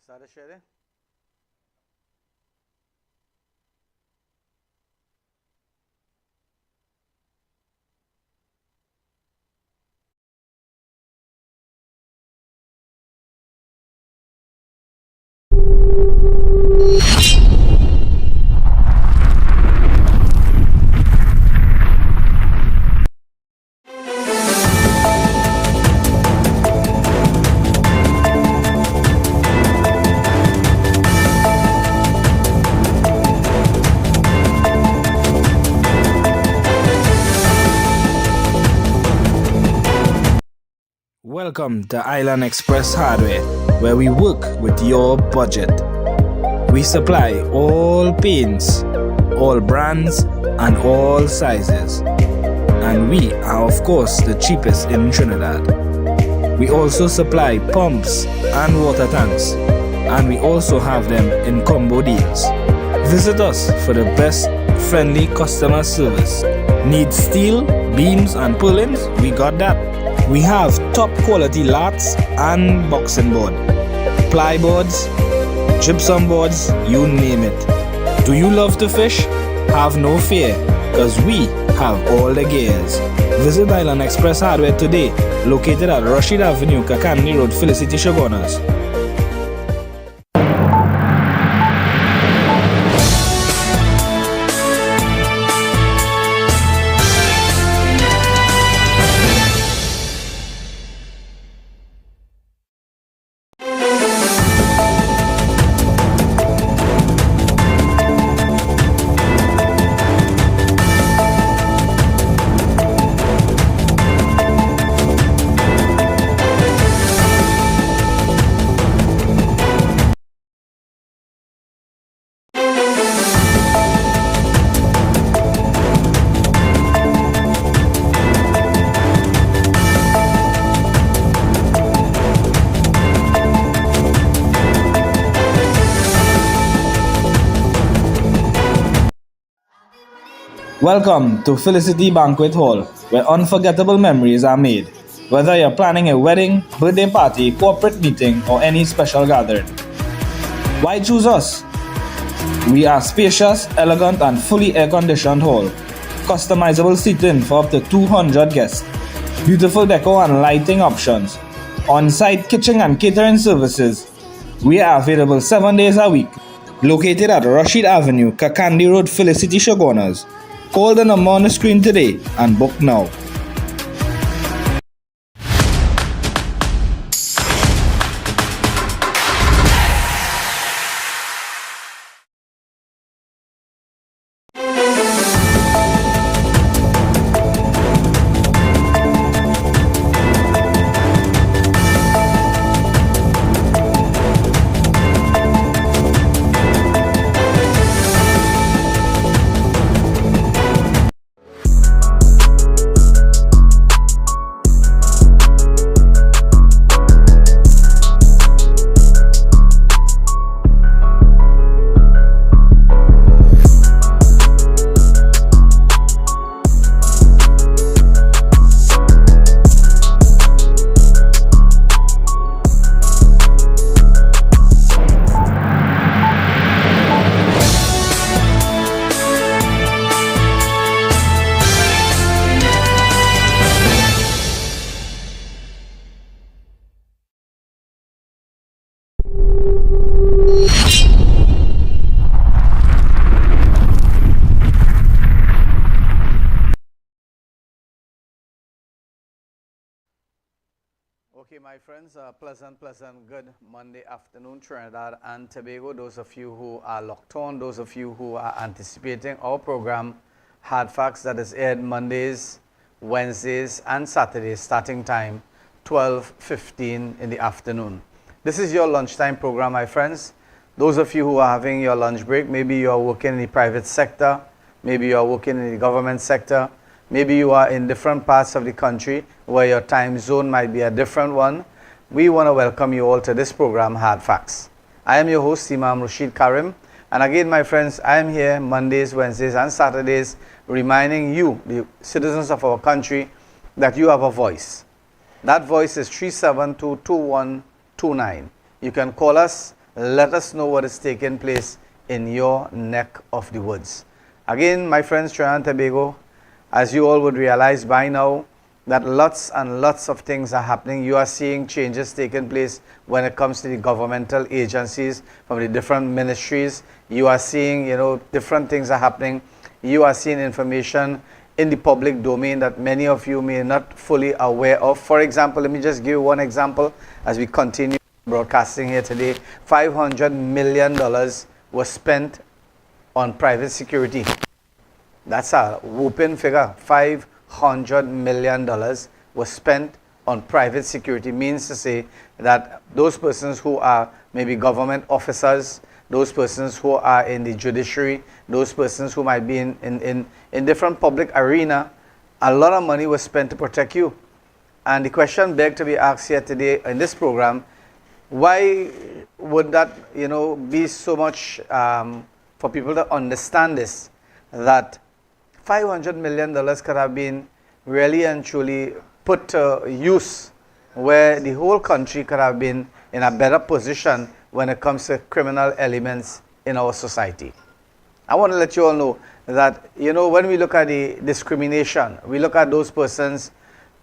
Started sharing? Welcome to Island Express Hardware, where we work with your budget. We supply all paints, all brands, and all sizes. And we are, of course, the cheapest in Trinidad. We also supply pumps and water tanks, and we also have them in combo deals. Visit us for the best friendly customer service. Need steel, beams, and purlins? We got that. We have top quality lats and boxing board, plyboards, gypsum boards, you name it. Do you love to fish? Have no fear, cause we have all the gears. Visit Island Express Hardware today, located at Rashid Avenue, Kakandi Road, Felicity Shogunas. Welcome to Felicity Banquet Hall, where unforgettable memories are made. Whether you're planning a wedding, birthday party, corporate meeting, or any special gathering. Why choose us? We are spacious, elegant, and fully air-conditioned hall. Customizable seating for up to 200 guests. Beautiful decor and lighting options. On-site kitchen and catering services. We are available 7 days a week. Located at Rashid Avenue, Kakandi Road, Felicity Shogunas. Call the number on the screen today and book now. Okay, my friends, pleasant, good Monday afternoon, Trinidad and Tobago. Those of you who are locked on, those of you who are anticipating our program, Hard Facts, that is aired Mondays, Wednesdays, and Saturdays, starting time 12:15 in the afternoon. This is your lunchtime program, my friends. Those of you who are having your lunch break, maybe you are working in the private sector, maybe you are working in the government sector, maybe you are in different parts of the country where your time zone might be a different one. We want to welcome you all to this program, Hard Facts. I am your host, Imam Rashid Karim. And again, my friends, I am here Mondays, Wednesdays, and Saturdays, reminding you, the citizens of our country, that you have a voice. That voice is 372-2129. You can call us Let us know what is taking place in your neck of the woods. Again, my friends, Trinidad and Tobago, as you all would realize by now, that lots and lots of things are happening. You are seeing changes taking place when it comes to the governmental agencies from the different ministries. You are seeing, different things are happening. You are seeing information in the public domain that many of you may not fully aware of. For example, let me just give you one example as we continue broadcasting here today. $500 million was spent on private security. That's a whooping figure. $500 million was spent on private security. Means to say that those persons who are maybe government officers, those persons who are in the judiciary, those persons who might be in different public arena, a lot of money was spent to protect you. And the question begged to be asked here today in this program, why would that be so much for people to understand this, that $500 million could have been really and truly put to use where the whole country could have been in a better position when it comes to criminal elements in our society. I want to let you all know that, when we look at the discrimination, we look at those persons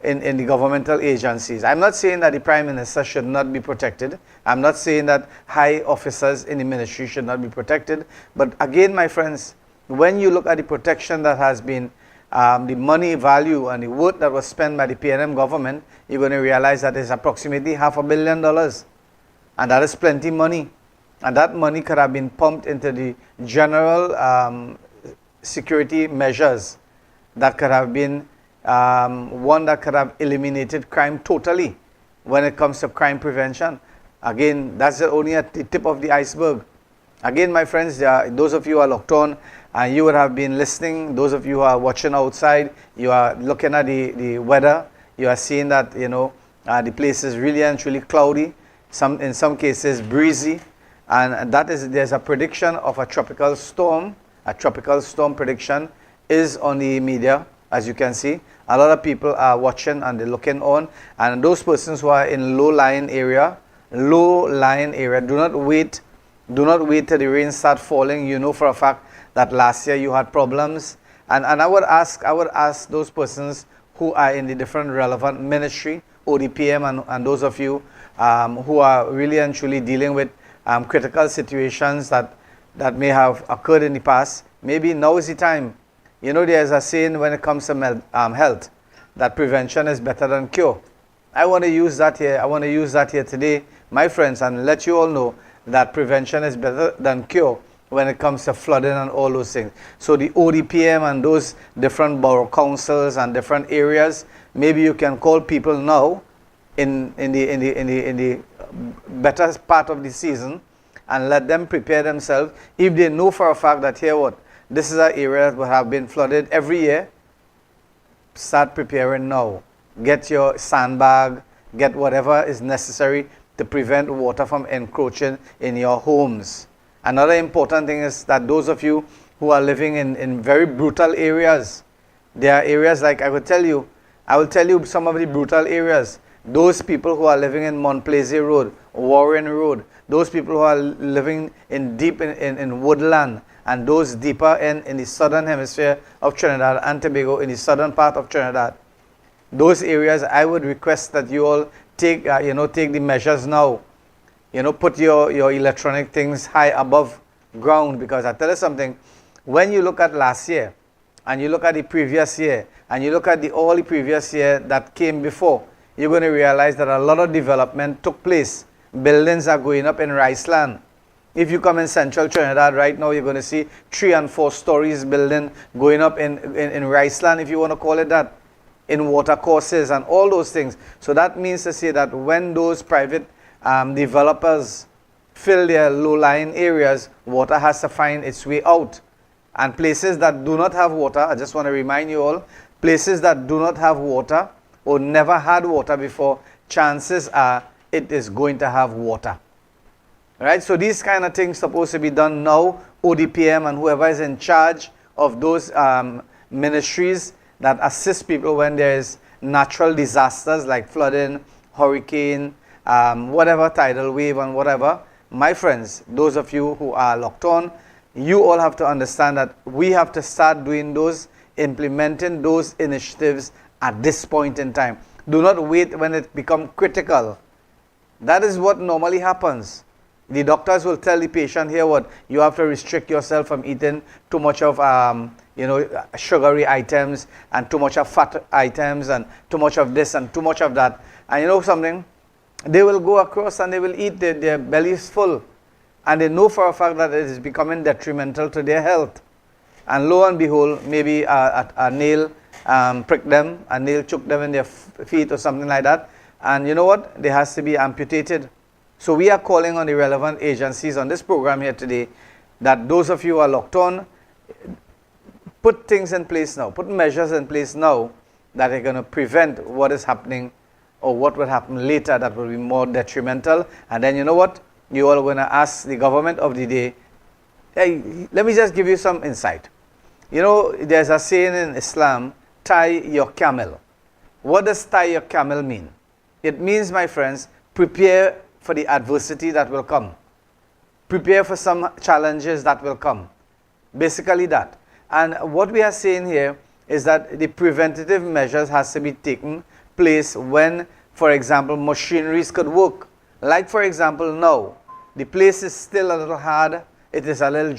in the governmental agencies. I'm not saying that the Prime Minister should not be protected. I'm not saying that high officers in the ministry should not be protected. But again, my friends, when you look at the protection that has been, the money value and the work that was spent by the PNM government, you're going to realize that it's approximately $500 million. And that is plenty money. And that money could have been pumped into the general security measures that could have been one that could have eliminated crime totally when it comes to crime prevention. Again, that's only at the tip of the iceberg. Again, my friends, those of you who are locked on, and you would have been listening, those of you who are watching outside, you are looking at the weather, you are seeing that, the place is really and truly cloudy, in some cases breezy, and there's a prediction of a tropical storm. A tropical storm prediction is on the media, as you can see. A lot of people are watching and they're looking on, and those persons who are in low-lying area, do not wait till the rain start falling. You know for a fact that last year you had problems, and I would ask those persons who are in the different relevant ministry, ODPM, and those of you who are really and truly dealing with critical situations that may have occurred in the past. Maybe now is the time. There's a saying when it comes to health, that prevention is better than cure. I want to use that here today, my friends, and let you all know that prevention is better than cure when it comes to flooding and all those things. So the ODPM and those different borough councils and different areas, maybe you can call people now in the better part of the season and let them prepare themselves. If they know for a fact that this is an area that will have been flooded every year, start preparing now. Get your sandbag, get whatever is necessary to prevent water from encroaching in your homes. Another important thing is that those of you who are living in very brutal areas, there are areas like I will tell you some of the brutal areas. Those people who are living in Mont Plaisir Road, Warren Road, those people who are living deep in woodland, and those deeper in the southern hemisphere of Trinidad and Tobago, in the southern part of Trinidad, those areas, I would request that you all take the measures now. Put your electronic things high above ground, because I tell you something, when you look at last year, and you look at the previous year, and you look at all the previous year that came before, you're going to realize that a lot of development took place. Buildings are going up in Riceland. If you come in central Trinidad right now, you're going to see 3 and 4 stories building going up in Riceland, if you want to call it that, in water courses and all those things. So that means to say that when those private developers fill their low-lying areas, water has to find its way out. And places that do not have water, I just want to remind you all, places that do not have water or never had water before, chances are it is going to have water. Right? So these kind of things supposed to be done now. ODPM and whoever is in charge of those ministries that assist people when there is natural disasters like flooding, hurricane, whatever, tidal wave and whatever, my friends, those of you who are locked on, you all have to understand that we have to start doing those, implementing those initiatives at this point in time. Do not wait when it becomes critical. That is what normally happens. The doctors will tell the patient here what you have to restrict yourself from eating too much of sugary items and too much of fat items and too much of this and too much of that. And you know something? They will go across and they will eat, their bellies full. And they know for a fact that it is becoming detrimental to their health. And lo and behold, maybe a nail pricked them, a nail choked them in their feet or something like that. And you know what? They has to be amputated. So we are calling on the relevant agencies on this program here today that those of you who are locked on, put things in place now, put measures in place now that are going to prevent what is happening or what will happen later that will be more detrimental. And then you know what? You all are going to ask the government of the day, hey, let me just give you some insight. You know, there's a saying in Islam, tie your camel. What does tie your camel mean? It means, my friends, prepare for the adversity that will come. Prepare for some challenges that will come. Basically that. And what we are saying here is that the preventative measures has to be taken place when, for example, machineries could work. Like, for example, now, the place is still a little hard. It is a little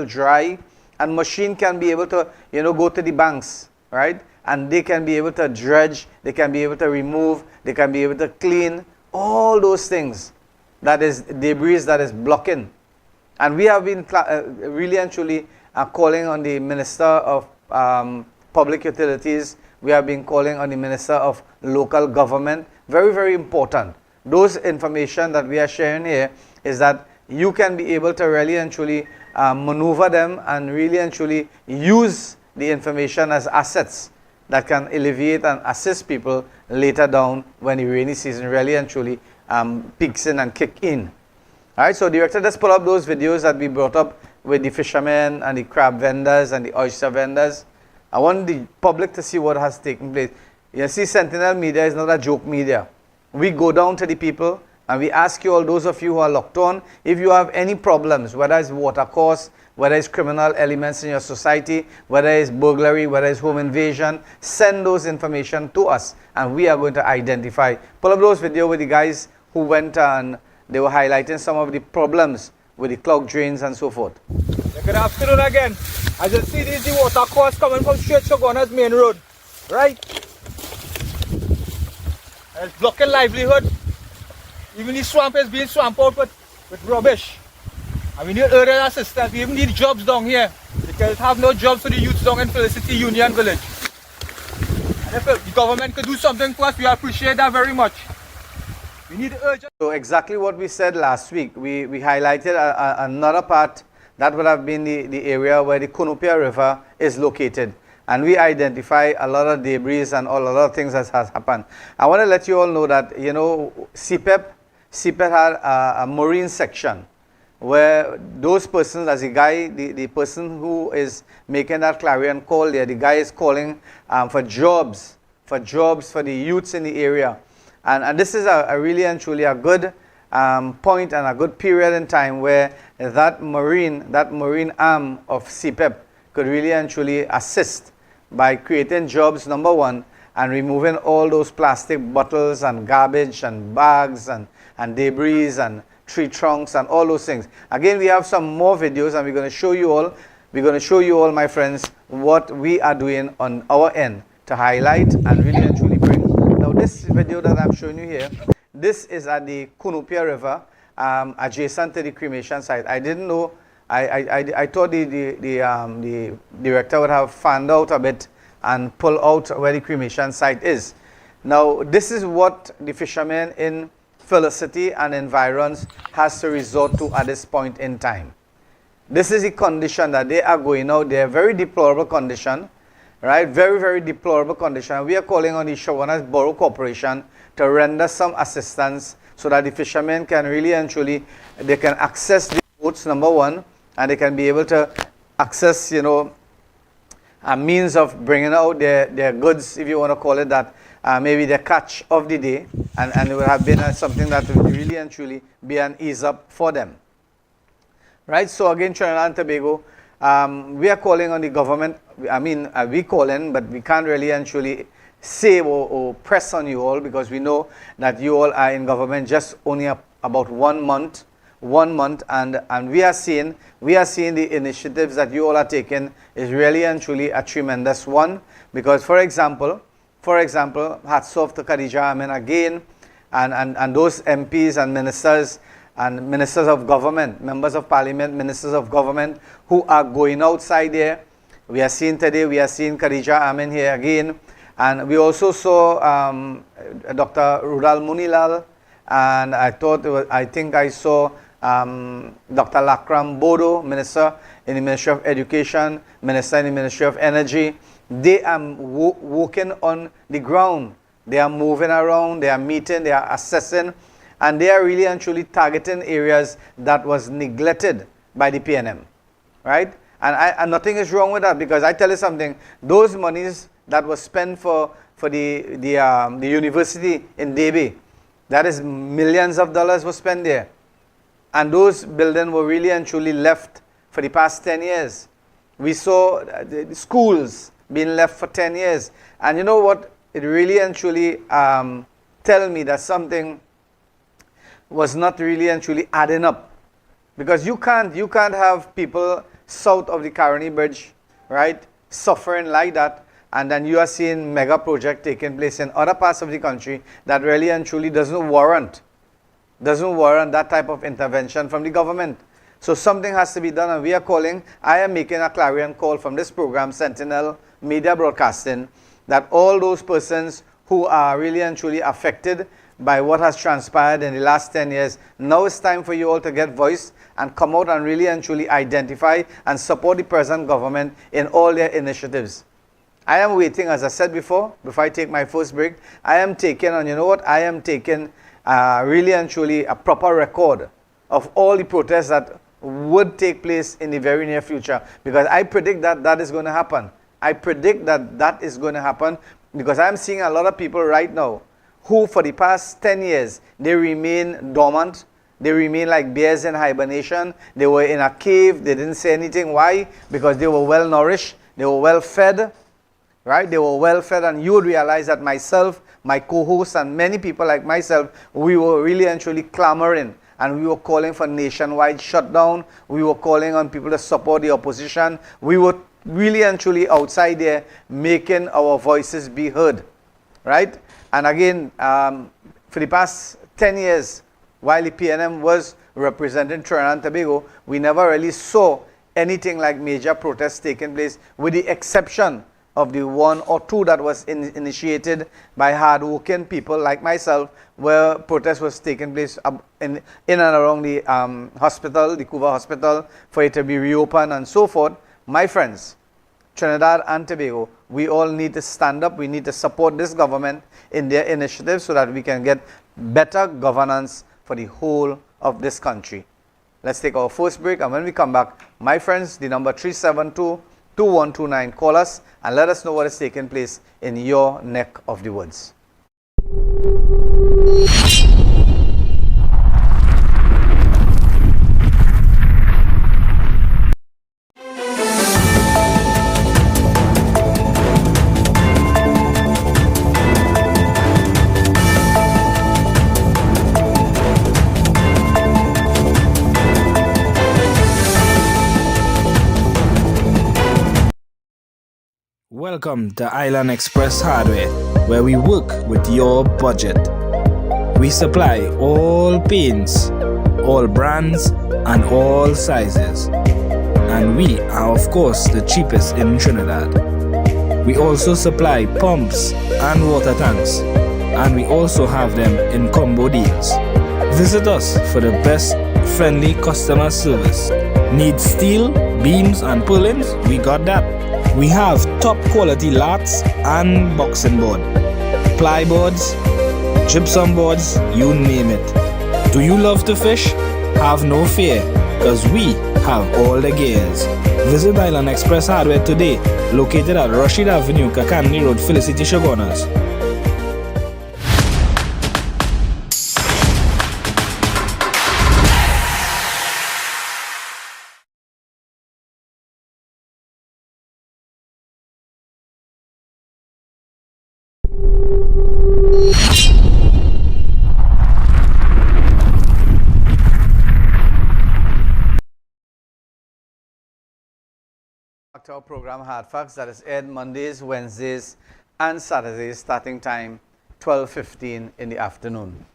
dry. And machine can be able to, go to the banks, right? And they can be able to dredge, they can be able to remove, they can be able to clean, all those things that is debris that is blocking. And we have been really and truly calling on the Minister of Public Utilities. We have been calling on the Minister of Local Government. Very, very important. Those information that we are sharing here is that you can be able to really and truly maneuver them and really and truly use the information as assets that can alleviate and assist people later down when the rainy season really and truly peaks in and kick in. All right, so Director, let's pull up those videos that we brought up with the fishermen and the crab vendors and the oyster vendors. I want the public to see what has taken place. You see, Sentinel Media is not a joke media. We go down to the people and we ask you all, those of you who are locked on, if you have any problems, whether it's water course, whether it's criminal elements in your society, whether it's burglary, whether it's home invasion, send those information to us and we are going to identify. Pull up those videos with the guys who went and they were highlighting some of the problems with the clogged drains and so forth. Good afternoon again. As you see, this is the water course coming from straight Shoguna's main road, right? And it's blocking livelihood. Even the swamp is being swamped out with rubbish. And we need urgent assistance. We even need jobs down here. Because we have no jobs for the youth down in Felicity Union Village. And if the government could do something for us, we appreciate that very much. We need urgent. So exactly what we said last week, we highlighted another part that would have been the area where the Cunupia River is located. And we identify a lot of debris and all other things that has happened. I want to let you all know that, CPEP had a marine section where those persons, as the guy, the person who is making that clarion call there, the guy is calling for jobs for the youths in the area. And this is a really and truly a good point and a good period in time where that marine arm of CPEP could really and truly assist by creating jobs, number one, and removing all those plastic bottles and garbage and bags and debris and tree trunks and all those things. Again, we have some more videos and we're going to show you all, my friends, what we are doing on our end to highlight and really and truly bring. Now, this video that I'm showing you here, this is at the Cunupia River, adjacent to the cremation site. I didn't know. I thought the director would have found out a bit and pull out where the cremation site is. Now, this is what the fishermen in Felicity and environs has to resort to at this point in time. This is the condition that they are going out. They're very deplorable condition, right? Very, very deplorable condition. We are calling on the Shogunas Borough Corporation to render some assistance so that the fishermen can really and truly, they can access the boats, number one, and they can be able to access, a means of bringing out their goods, if you want to call it that, maybe their catch of the day, and it would have been something that would really and truly be an ease up for them. Right, so again, Trinidad and Tobago, we are calling on the government. I mean, we calling, but we can't really and truly say or press on you all, because we know that you all are in government just only about 1 month, and we are seeing the initiatives that you all are taking is really and truly a tremendous one. Because for example, hats off to Khadija Amin again, and those MPs and ministers of government, members of parliament, ministers of government who are going outside there. We are seeing Khadija Amin here again. And we also saw Dr. Rudal Munilal, and I think I saw Dr. Lakram Bodo, Minister in the Ministry of Education, Minister in the Ministry of Energy. They are working on the ground. They are moving around, they are meeting, they are assessing, and they are really and truly targeting areas that was neglected by the PNM, right? And nothing is wrong with that, because I tell you something, those monies that was spent for the university in Debe, that is millions of dollars was spent there. And those buildings were really and truly left for the past 10 years. We saw the schools being left for 10 years. And you know what? It really and truly tell me that something was not really and truly adding up. Because you can't have people south of the Caroni Bridge, right, suffering like that, and then you are seeing mega project taking place in other parts of the country that really and truly doesn't warrant that type of intervention from the government. So something has to be done, and we are calling, I am making a clarion call from this program, Sentinel Media Broadcasting, that all those persons who are really and truly affected by what has transpired in the last 10 years, now it's time for you all to get voice and come out and really and truly identify and support the present government in all their initiatives. I am waiting, as I said before I take my first break, I am taking, and you know what, I am taking really and truly a proper record of all the protests that would take place in the very near future, because I predict that that is going to happen. I predict that that is going to happen, because I'm seeing a lot of people right now who for the past 10 years, they remain dormant. They remain like bears in hibernation. They were in a cave. They didn't say anything. Why? Because they were well nourished. They were well fed. Right? They were well fed, and you would realize that myself, my co-hosts, and many people like myself, we were really and truly clamoring, and we were calling for nationwide shutdown. We were calling on people to support the opposition. We were really and truly outside there making our voices be heard. Right? And again, for the past 10 years, while the PNM was representing Trinidad and Tobago, we never really saw anything like major protests taking place, with the exception of the 1 or 2 that was initiated by hard-working people like myself, where protest was taking place in and around the hospital, the Cuba hospital, for it to be reopened and so forth. My friends, Trinidad and Tobago, we all need to stand up. We need to support this government in their initiatives so that we can get better governance for the whole of this country. Let's take our first break, and when we come back, my friends, the number 372-2129, call us and let us know what is taking place in your neck of the woods. Welcome to Island Express Hardware, where we work with your budget. We supply all paints, all brands, and all sizes. And we are, of course, the cheapest in Trinidad. We also supply pumps and water tanks, and we also have them in combo deals. Visit us for the best friendly customer service. Need steel, beams, and purlins? We got that. We have top quality lats and boxing board, plyboards, gypsum boards, you name it. Do you love to fish? Have no fear, because we have all the gears. Visit Island Express Hardware today, located at Rashid Avenue, Kakani Road, Felicity Shogunas. Back to our program Hard Facts that is aired Mondays, Wednesdays, and Saturdays, starting time 12:15 in the afternoon.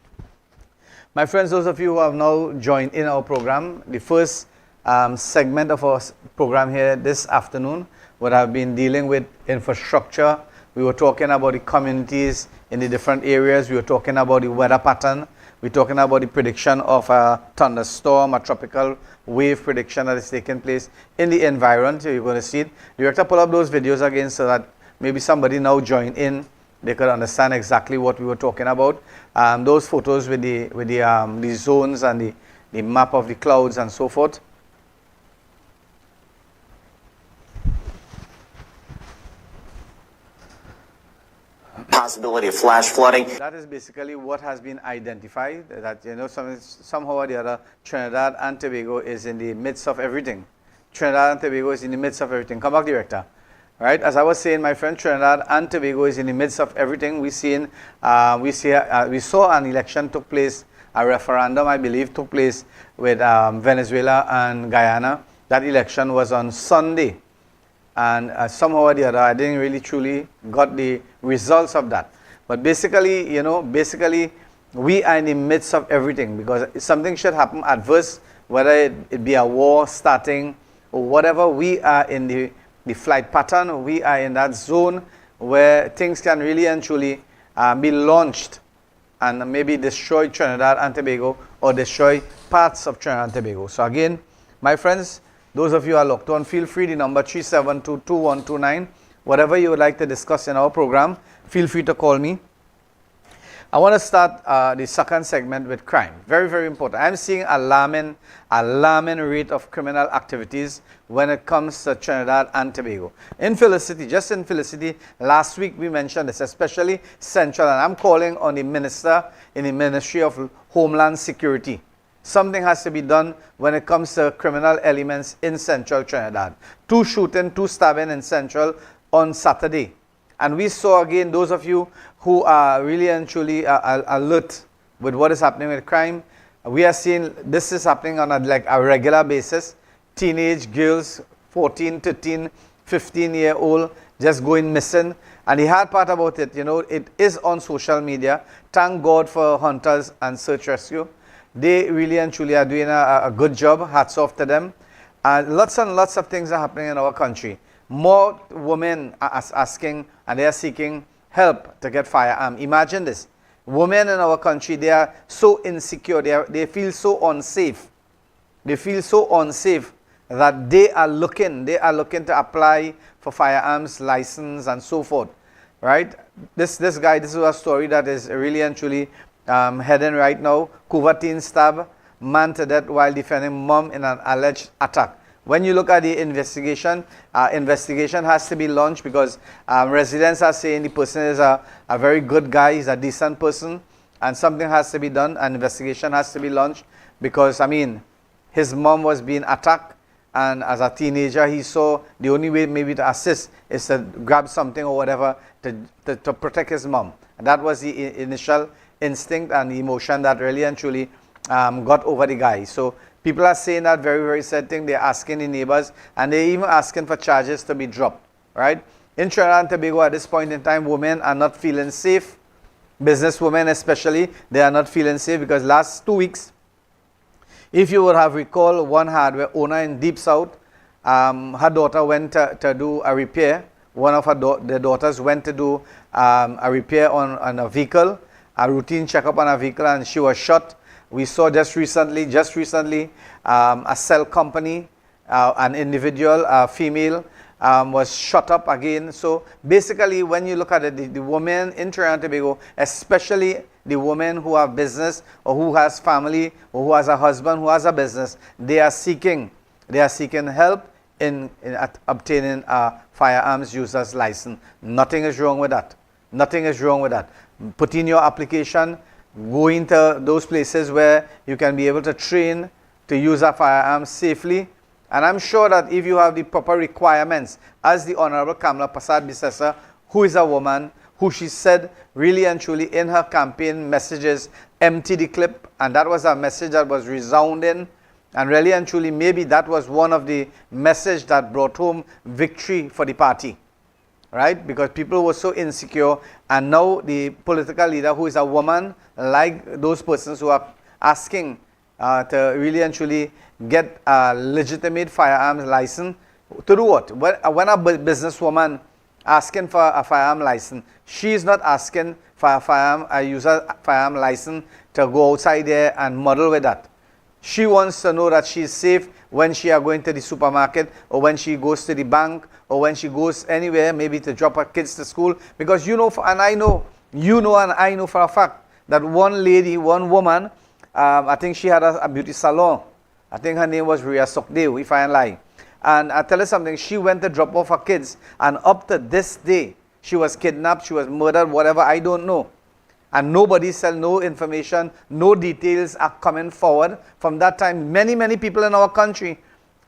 My friends, those of you who have now joined in our program, the first segment of our program here this afternoon would have been dealing with infrastructure. We were talking about the communities in the different areas. We were talking about the weather pattern. We're talking about the prediction of a thunderstorm, a tropical wave prediction that is taking place in the environment. You're going to see it. Director, pull up those videos again so that maybe somebody now join in. They could understand exactly what we were talking about. Those photos with the zones and the map of the clouds and so forth. Possibility of flash flooding. That is basically what has been identified, that somehow or the other Trinidad and Tobago is in the midst of everything. Trinidad and Tobago is in the midst of everything. Come back, Director. Right, as I was saying, my friend, Trinidad and Tobago is in the midst of everything. We saw an election took place, a referendum, I believe, took place with Venezuela and Guyana. That election was on Sunday. And somehow or the other, I didn't really truly got the results of that. But basically, we are in the midst of everything, because something should happen adverse, whether it be a war starting or whatever. We are in the flight pattern. We are in that zone where things can really and truly be launched and maybe destroy Trinidad and Tobago or destroy parts of Trinidad and Tobago. So again, my friends, those of you who are locked on, feel free. The number 3722129. Whatever you would like to discuss in our program, feel free to call me. I want to start the second segment with crime. Very, very important. I'm seeing alarming rate of criminal activities when it comes to Trinidad and Tobago. In Felicity, just in Felicity, last week we mentioned this, especially Central, and I'm calling on the minister in the Ministry of Homeland Security. Something has to be done when it comes to criminal elements in Central Trinidad. 2 shooting, 2 stabbing in Central on Saturday. And we saw again, those of you who are really and truly alert with what is happening with crime, we are seeing this is happening on a regular basis. Teenage girls, 14, 13, 15-year-old, just going missing. And the hard part about it, it is on social media. Thank God for hunters and search rescue. They really and truly are doing a good job. Hats off to them. Lots and lots of things are happening in our country. More women are asking and they are seeking help to get firearms. Imagine this. Women in our country, they are so insecure. They feel so unsafe. They feel so unsafe that they are looking to apply for firearms license and so forth. Right? This guy, this is a story that is really and truly heading right now. Kuvateen stab, man to death while defending mom in an alleged attack. When you look at the investigation, investigation has to be launched because residents are saying the person is a very good guy, he's a decent person, and something has to be done, an investigation has to be launched because, his mom was being attacked, and as a teenager, he saw the only way maybe to assist is to grab something or whatever to protect his mom. And that was the initial instinct and the emotion that really and truly got over the guy. So people are saying that very, very sad thing. They're asking the neighbors, and they're even asking for charges to be dropped, right? In Trinidad and Tobago at this point in time, women are not feeling safe. Businesswomen especially, they are not feeling safe because last 2 weeks, if you would have recalled, one hardware owner in Deep South, her daughter went to do a repair. One of the daughters went to do a repair on a vehicle, a routine checkup on a vehicle, and she was shot. We saw just recently, a cell company, an individual, a female, was shot up again. So basically, when you look at it, the women in Trinidad and Tobago, especially the women who have business or who has family or who has a husband who has a business, they are seeking help in obtaining a firearms user's license. Nothing is wrong with that. Nothing is wrong with that. Put in your application, go into those places where you can be able to train to use a firearm safely. And I'm sure that if you have the proper requirements, as the Honorable Kamala Prasad Bisesa, who is a woman, who she said really and truly in her campaign messages empty the clip, and that was a message that was resounding, and really and truly maybe that was one of the message that brought home victory for the party, right? Because people were so insecure, and now the political leader who is a woman, like those persons who are asking to really and truly get a legitimate firearms license, to do what? When a businesswoman asking for a firearm license, she is not asking for a user firearm license to go outside there and muddle with that. She wants to know that she is safe when she are going to the supermarket, or when she goes to the bank, or when she goes anywhere, maybe to drop her kids to school. Because you know, and I know, you know, and I know for a fact that one lady, one woman, I think she had a beauty salon. I think her name was Ria Sokdeo, if I am lying. And I tell you something, she went to drop off her kids, and up to this day, she was kidnapped, she was murdered, whatever, I don't know. And nobody said, no information, no details are coming forward. From that time, many people in our country,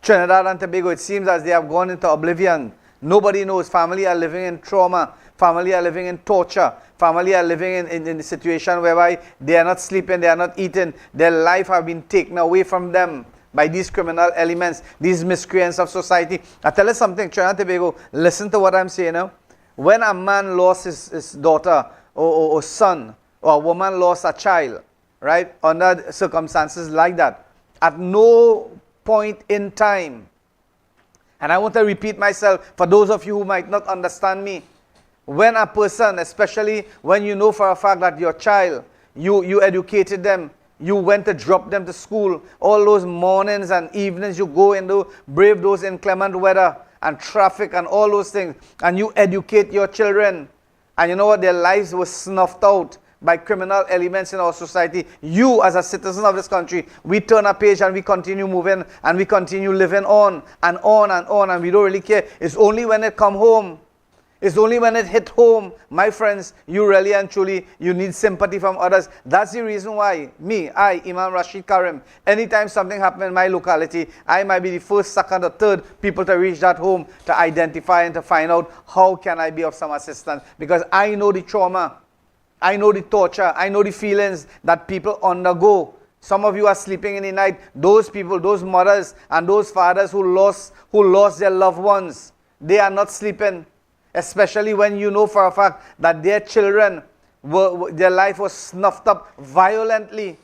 Trinidad and Tobago, it seems as they have gone into oblivion. Nobody knows. Family are living in trauma. Family are living in torture. Family are living in a situation whereby they are not sleeping, they are not eating. Their life have been taken away from them by these criminal elements, these miscreants of society. I tell you something, Trinidad and Tobago, listen to what I'm saying now. When a man lost his daughter or son, or a woman lost a child, right, under circumstances like that, at no point in time, and I want to repeat myself for those of you who might not understand me, when a person, especially when you know for a fact that your child, you educated them, you went to drop them to school, all those mornings and evenings you go and brave those inclement weather and traffic and all those things, and you educate your children, and you know what, their lives were snuffed out by criminal elements in our society. You, as a citizen of this country, we turn a page and we continue moving and we continue living on and on and on, and we don't really care. It's only when it come home, it's only when it hit home, my friends, you really and truly, you need sympathy from others. That's the reason why I, Imam Rashid Karim, anytime something happens in my locality, I might be the first, second, or third people to reach that home to identify and to find out how can I be of some assistance. Because I know the trauma, I know the torture, I know the feelings that people undergo. Some of you are sleeping in the night. Those people, those mothers and those fathers who lost their loved ones, they are not sleeping. Especially when you know for a fact that their children, their life was snuffed up violently.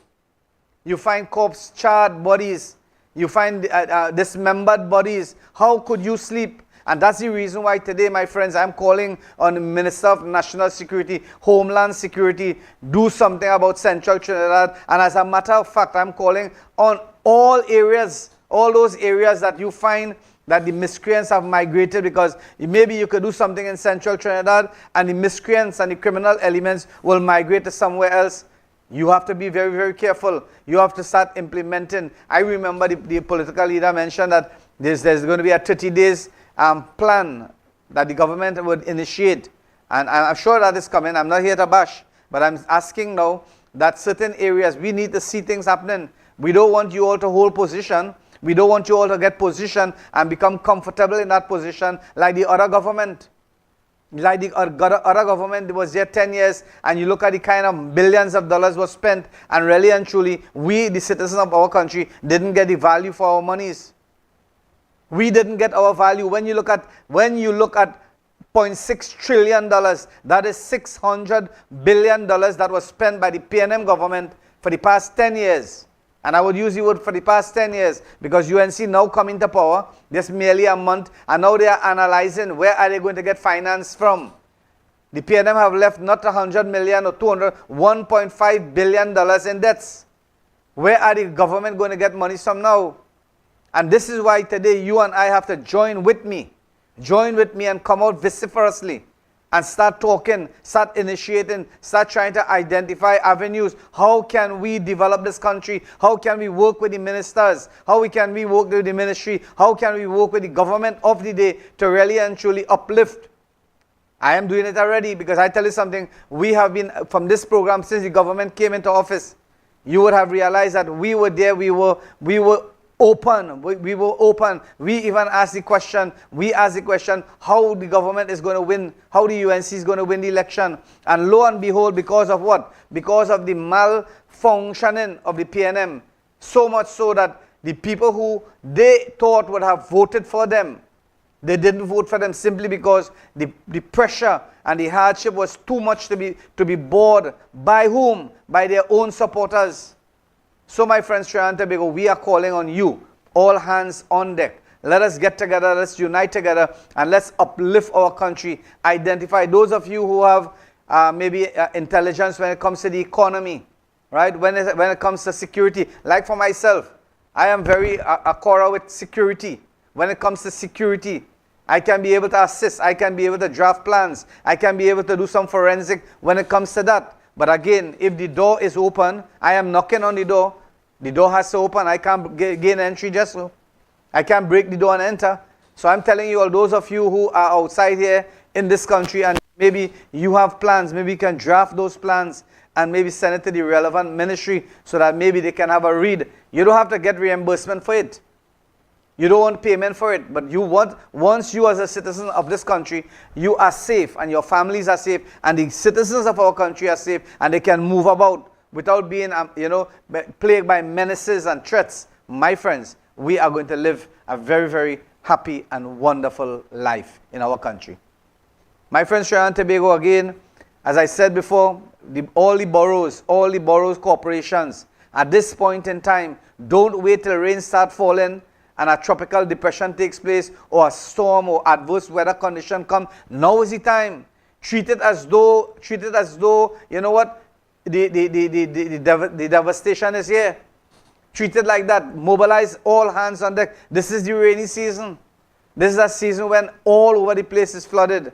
You find corpse charred bodies. You find dismembered bodies. How could you sleep? And that's the reason why today, my friends, I'm calling on the Minister of National Security, Homeland Security, do something about Central Trinidad. And as a matter of fact, I'm calling on all areas, all those areas that you find that the miscreants have migrated, because maybe you could do something in Central Trinidad and the miscreants and the criminal elements will migrate to somewhere else. You have to be very, very careful. You have to start implementing. I remember the political leader mentioned that there's going to be a 30 days plan that the government would initiate. And I'm sure that is coming. I'm not here to bash, but I'm asking now that certain areas, we need to see things happening. We don't want you all to hold position. We don't want you all to get position and become comfortable in that position like the other government. Like the other government was there 10 years, and you look at the kind of billions of dollars was spent, and really and truly, we, the citizens of our country, didn't get the value for our monies. We didn't get our value. When you look at $0.6 trillion, that is $600 billion that was spent by the PNM government for the past 10 years. And I would use the word for the past 10 years because UNC now coming to power, just merely a month, and now they are analyzing where are they going to get finance from. The PNM have left not 100 million or 200, $1.5 billion in debts. Where are the government going to get money from now? And this is why today you and I have to join with me and come out vociferously and start talking, start initiating, start trying to identify avenues. How can we develop this country? How can we work with the ministers? How can we work with the ministry? How can we work with the government of the day to really and truly uplift? I am doing it already, because I tell you something, we have been, from this program since the government came into office, you would have realized that we were there, we were open. We were open. We even asked the question, how the government is going to win, how the UNC is going to win the election. And lo and behold, because of what? Because of the malfunctioning of the PNM. So much so that the people who they thought would have voted for them, they didn't vote for them simply because the pressure and the hardship was too much to be borne. By whom? By their own supporters. So my friends, Trinidad and Tobago, we are calling on you, all hands on deck. Let us get together, let's unite together, and let's uplift our country. Identify those of you who have maybe intelligence when it comes to the economy, right? When it comes to security. Like for myself, I am very acquainted with security. When it comes to security, I can be able to assist. I can be able to draft plans. I can be able to do some forensic when it comes to that. But again, if the door is open, I am knocking on the door. The door has to open. I can't gain entry just so. I can't break the door and enter. So I'm telling you all, those of you who are outside here in this country and maybe you have plans, maybe you can draft those plans and maybe send it to the relevant ministry so that maybe they can have a read. You don't have to get reimbursement for it. You don't want payment for it, but you want, once you as a citizen of this country, you are safe and your families are safe and the citizens of our country are safe and they can move about without being, plagued by menaces and threats. My friends, we are going to live a very, very happy and wonderful life in our country. My friends, Trinidad and Tobago, again, as I said before, all the boroughs corporations, at this point in time, don't wait till rain start falling and a tropical depression takes place or a storm or adverse weather condition come. Now is the time. Treat it as though, you know what, the devastation is here. Treat it like that. Mobilize all hands on deck. This is the rainy season. This is a season when all over the place is flooded.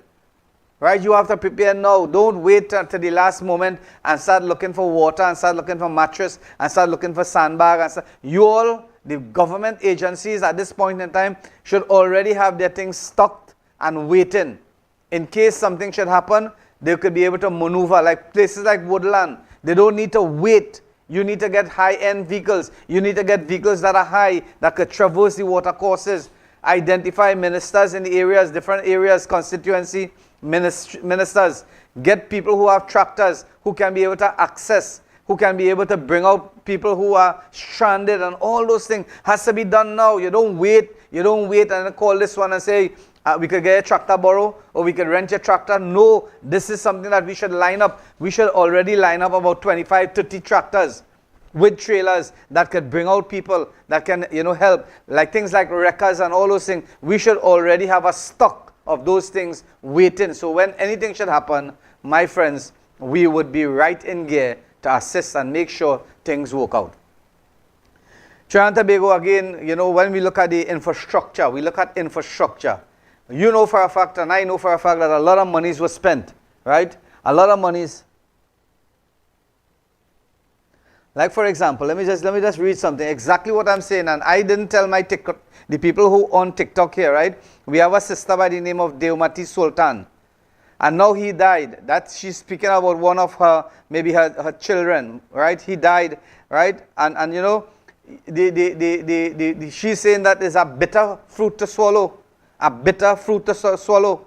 Right? You have to prepare now. Don't wait until the last moment and start looking for water and start looking for mattress and start looking for sandbag. You all, the government agencies at this point in time, should already have their things stocked and waiting. In case something should happen, they could be able to maneuver. Like places like Woodland, they don't need to wait. You need to get high-end vehicles. You need to get vehicles that are high, that could traverse the water courses. Identify ministers in the areas, different areas, constituency ministers. Get people who have tractors, who can be able to access, who can be able to bring out people who are stranded, and all those things has to be done now. You don't wait and then call this one and say, we could get a tractor borrow or we could rent a tractor. No, this is something that we should line up. We should already line up about 25, 30 tractors with trailers that could bring out people that can, help. Like things like wreckers and all those things. We should already have a stock of those things waiting. So when anything should happen, my friends, we would be right in gear to assist and make sure things work out. Trinidad and Tobago, again, when we look at the infrastructure, we look at infrastructure. You know for a fact, and I know for a fact, that a lot of monies was spent, right? A lot of monies. Like for example, let me just read something, exactly what I'm saying, and I didn't tell my TikTok, the people who on TikTok here, right? We have a sister by the name of Deomati Sultan, and now he died. That she's speaking about one of her, maybe her children, right? He died, right? And she's saying that is a bitter fruit to swallow. A bitter fruit to swallow,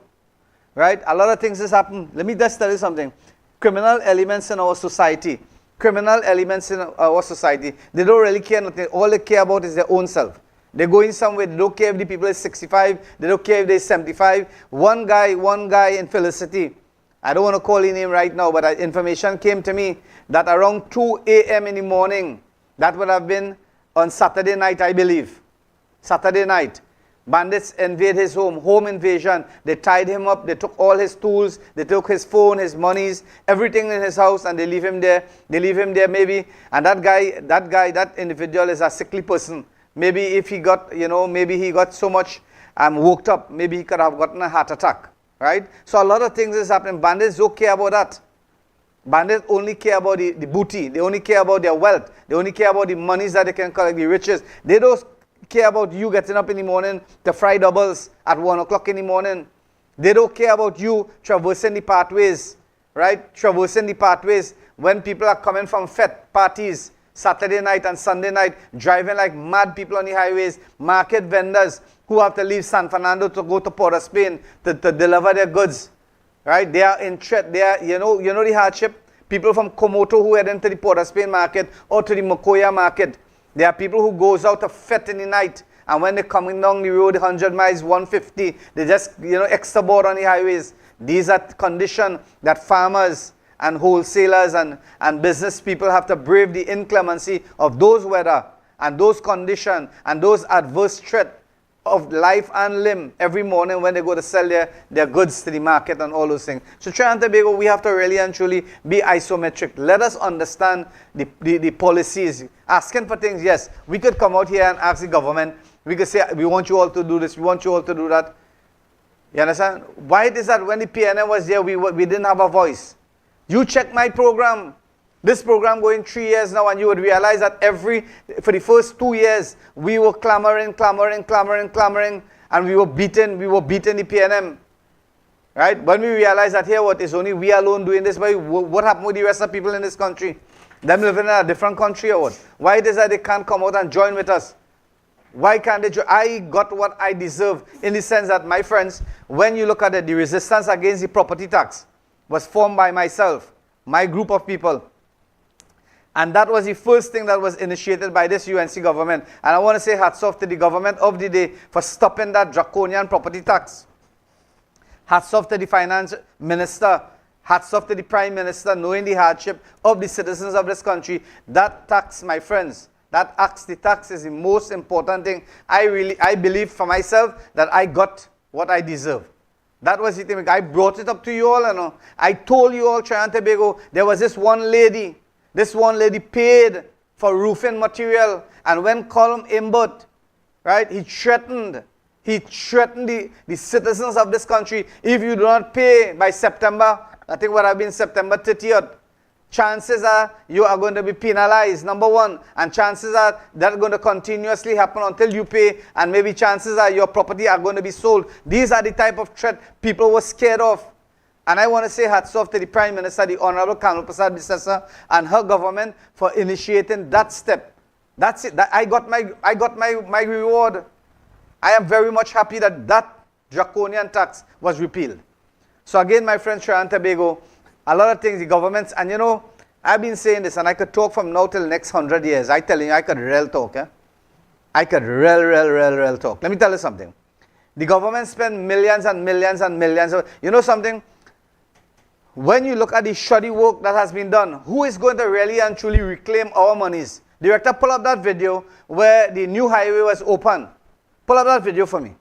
right? A lot of things has happened. Let me just tell you something. Criminal elements in our society, they don't really care nothing. All they care about is their own self. They're going somewhere. They don't care if the people is 65. They don't care if they're 75. One guy in Felicity, I don't want to call his name right now, but information came to me that around 2 a.m. in the morning, that would have been on Saturday night, I believe. Saturday night. Bandits invade his home invasion. They tied him up, they took all his tools, they took his phone, his monies, everything in his house, and they leave him there. Maybe, and that individual is a sickly person. Maybe if he got, maybe he got so much worked up, maybe he could have gotten a heart attack, right? So a lot of things is happening. Bandits don't care about that. Bandits only care about the booty. They only care about their wealth. They only care about the monies that they can collect, the riches. They don't care about you getting up in the morning to fry doubles at 1 o'clock in the morning. They don't care about you traversing the pathways, right? Traversing the pathways when people are coming from fete parties, Saturday night and Sunday night, driving like mad people on the highways, market vendors who have to leave San Fernando to go to Port of Spain to deliver their goods, right? They are in threat. They are, you know the hardship? People from Komoto who head into the Port of Spain market or to the Mokoya market. There are people who goes out to fet in the night, and when they're coming down the road 100 miles, 150, they just, extra board on the highways. These are conditions that farmers and wholesalers and business people have to brave the inclemency of those weather and those conditions and those adverse threat of life and limb every morning when they go to sell their goods to the market and all those things. So Trinidad and Tobago, we have to really and truly be isometric. Let us understand the policies. Asking for things, yes, we could come out here and ask the government. We could say, we want you all to do this, we want you all to do that. You understand? Why it is that when the PNM was there, we didn't have a voice? You check my program. This program going 3 years now, and you would realize that for the first 2 years, we were clamoring, and we were beating the PNM. Right? When we realized that here, it's only we alone doing this, what happened with the rest of the people in this country? Them living in a different country or what? Why it is that they can't come out and join with us? Why can't they join? I got what I deserve, in the sense that, my friends, when you look at it, the resistance against the property tax was formed by myself, my group of people. And that was the first thing that was initiated by this UNC government. And I want to say hats off to the government of the day for stopping that draconian property tax. Hats off to the finance minister. Hats off to the prime minister, knowing the hardship of the citizens of this country. That tax, my friends, the tax is the most important thing. I believe for myself that I got what I deserve. That was the thing. I brought it up to you all. I told you all, Trinidad and Tobago, there was this one lady. This one lady paid for roofing material, and when Colm Imbert, right, he threatened the citizens of this country, if you do not pay by September, I think what have been September 30th, chances are you are going to be penalized, number one, and chances are that's going to continuously happen until you pay, and maybe chances are your property are going to be sold. These are the type of threat people were scared of. And I want to say hats off to the Prime Minister, the Honorable Kamala Prasad Bissessa, and her government for initiating that step. That's it. I got my reward. I am very much happy that draconian tax was repealed. So again, my friends, Trinidad and Tobago, a lot of things, the governments, and I've been saying this, and I could talk from now till next 100 years. I tell you, I could real talk. I could real talk. Let me tell you something. The government spend millions and millions and millions. You know something? When you look at the shoddy work that has been done, who is going to really and truly reclaim our monies? Director, pull up that video where the new highway was open. Pull up that video for me.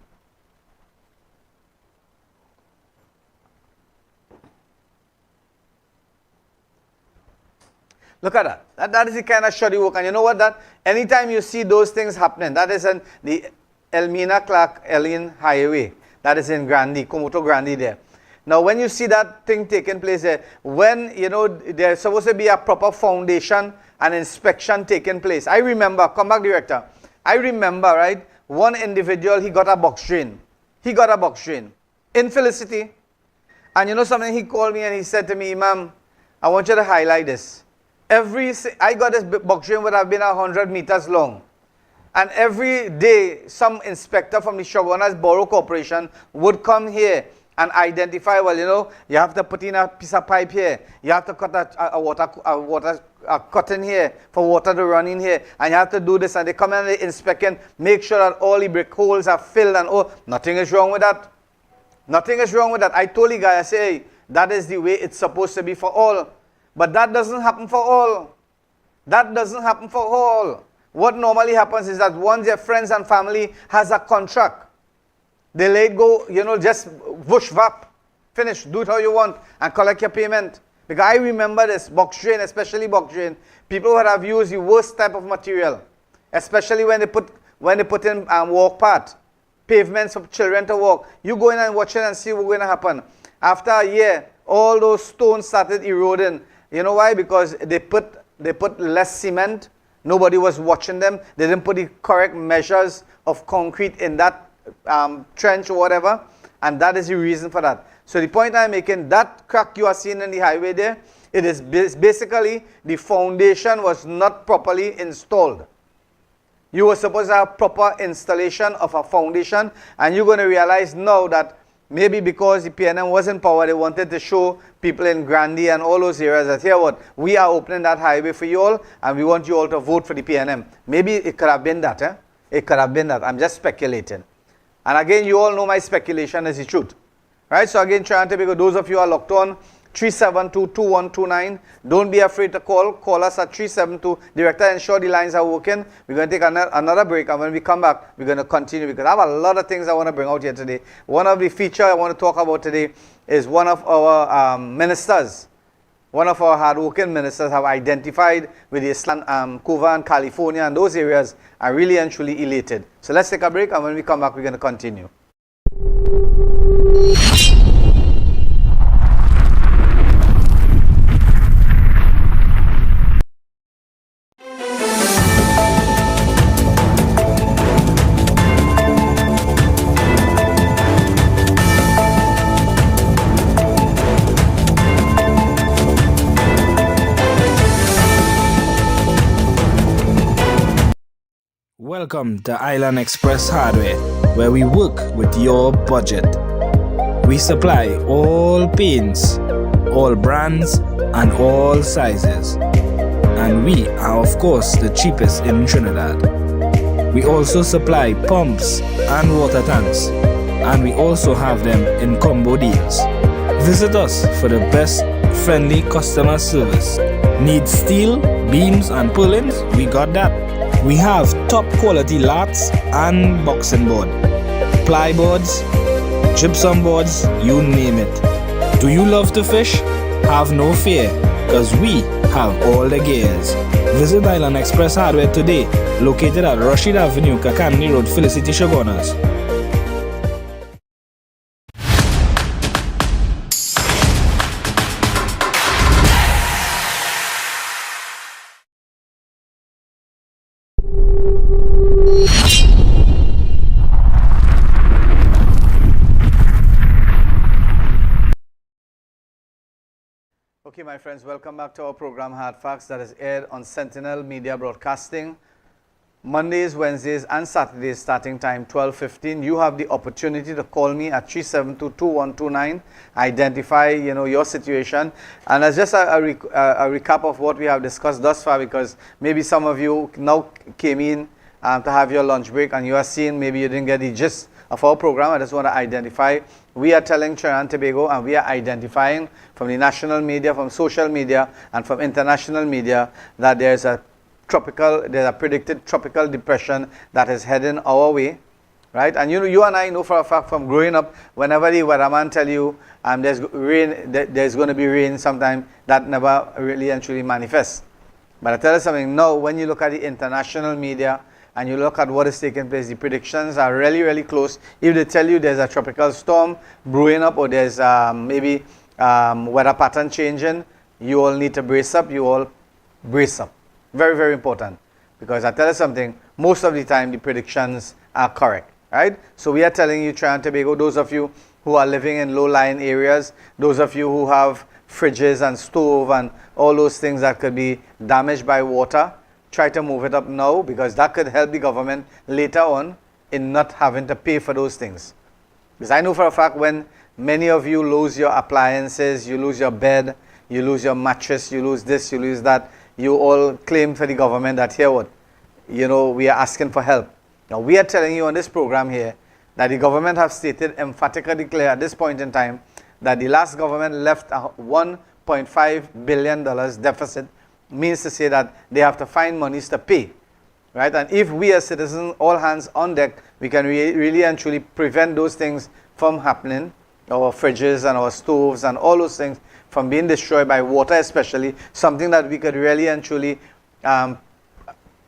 Look at that. That is the kind of shoddy work. And you know what? Anytime you see those things happening, that is in the Elmina Clark Ellen Highway. That is in Grandi, Komoto Grandi there. Now, when you see that thing taking place there, when, there's supposed to be a proper foundation and inspection taking place. I remember, come back, Director. I remember, right, one individual, he got a box drain. In Felicity. And you know something, he called me and he said to me, Imam, I want you to highlight this. I got this box drain would have been 100 meters long. And every day, some inspector from the Shogunas Borough Corporation would come here and identify, you have to put in a piece of pipe here. You have to cut a cutting here for water to run in here. And you have to do this. And they come and they inspect and make sure that all the brick holes are filled. And nothing is wrong with that. Nothing is wrong with that. I told the guy, I say, hey, that is the way it's supposed to be for all. But that doesn't happen for all. That doesn't happen for all. What normally happens is that once your friends and family has a contract, they let it go, just whoosh, vap, finish, do it how you want, and collect your payment. Because I remember this, box drain, especially box drain, people would have used the worst type of material, especially when they put in walk path, pavements for children to walk. You go in and watch it and see what's going to happen. After a year, all those stones started eroding. You know why? Because they put less cement. Nobody was watching them. They didn't put the correct measures of concrete in that trench or whatever, and that is the reason for that. So the point I'm making, that crack you are seeing in the highway there It is basically the foundation was not properly installed. You were supposed to have proper installation of a foundation, and you're going to realize now that maybe because the PNM was in power, they wanted to show people in Grandy and all those areas that, here what, we are opening that highway for you all, and we want you all to vote for the PNM. Maybe it could have been that, eh? It could have been that. I'm just speculating. And again, you all know my speculation is the truth. Right? So again, Trinidad and Tobago, those of you who are locked on, 372-2129. Don't be afraid to call. Call us at 372. Director, ensure the lines are working. We're going to take another break, and when we come back, we're going to continue because I have a lot of things I want to bring out here today. One of the features I want to talk about today is one of our ministers. One of our hard-working ministers have identified with the Islam, Cuba and California and those areas are really and truly elated. So let's take a break, and when we come back, we're going to continue. Welcome to Island Express Hardware, where we work with your budget. We supply all paints, all brands, and all sizes. And we are, of course, the cheapest in Trinidad. We also supply pumps and water tanks, and we also have them in combo deals. Visit us for the best friendly customer service. Need steel, beams, and purlins? We got that. We have top quality lats and boxing board, plyboards, gypsum boards, you name it. Do you love to fish? Have no fear, cause we have all the gears. Visit Island Express Hardware today, located at Rashid Avenue, Kakandi Road, Felicity, Shogunas. Okay, my friends, welcome back to our program Hard Facts that is aired on Sentinel Media Broadcasting. Mondays, Wednesdays, and Saturdays starting time 12:15. You have the opportunity to call me at 372-2129. Identify, your situation. And as just a recap of what we have discussed thus far, because maybe some of you now came in to have your lunch break and you are seeing maybe you didn't get the gist of our program. I just want to identify. We are telling Trinidad and Tobago, and we are identifying from the national media, from social media, and from international media that there's a predicted tropical depression that is heading our way, right? And you and I know for a fact from growing up, whenever the weatherman tell you there's rain, there's going to be rain sometime, that never really and truly manifests. But I tell you something, now when you look at the international media, and you look at what is taking place, the predictions are really, really close. If they tell you there's a tropical storm brewing up or there's maybe weather pattern changing, you all need to brace up. You all brace up. Very, very important. Because I tell you something, most of the time the predictions are correct. Right? So we are telling you, Trinidad and Tobago, those of you who are living in low-lying areas, those of you who have fridges and stove and all those things that could be damaged by water, try to move it up now, because that could help the government later on in not having to pay for those things. Because I know for a fact when many of you lose your appliances, you lose your bed, you lose your mattress, you lose this, you lose that, you all claim for the government that here what, we are asking for help. Now we are telling you on this program here that the government have stated, emphatically clear at this point in time, that the last government left a $1.5 billion deficit. Means to say that they have to find monies to pay, right? And if we as citizens, all hands on deck, we can really and truly prevent those things from happening, our fridges and our stoves and all those things from being destroyed by water especially, something that we could really and truly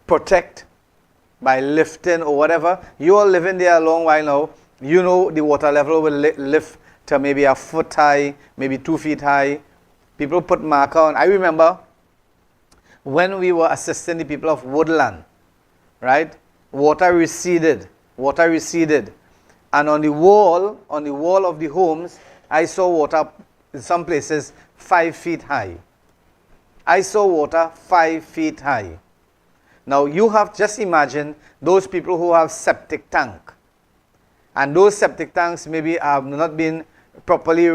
protect by lifting or whatever. You all living there a long while now, the water level will lift to maybe a foot high, maybe 2 feet high. People put marker on. I remember when we were assisting the people of Woodland, right? Water receded. And on the wall of the homes, I saw water in some places 5 feet high. I saw water 5 feet high. Now you have just imagine those people who have septic tank. And those septic tanks maybe have not been properly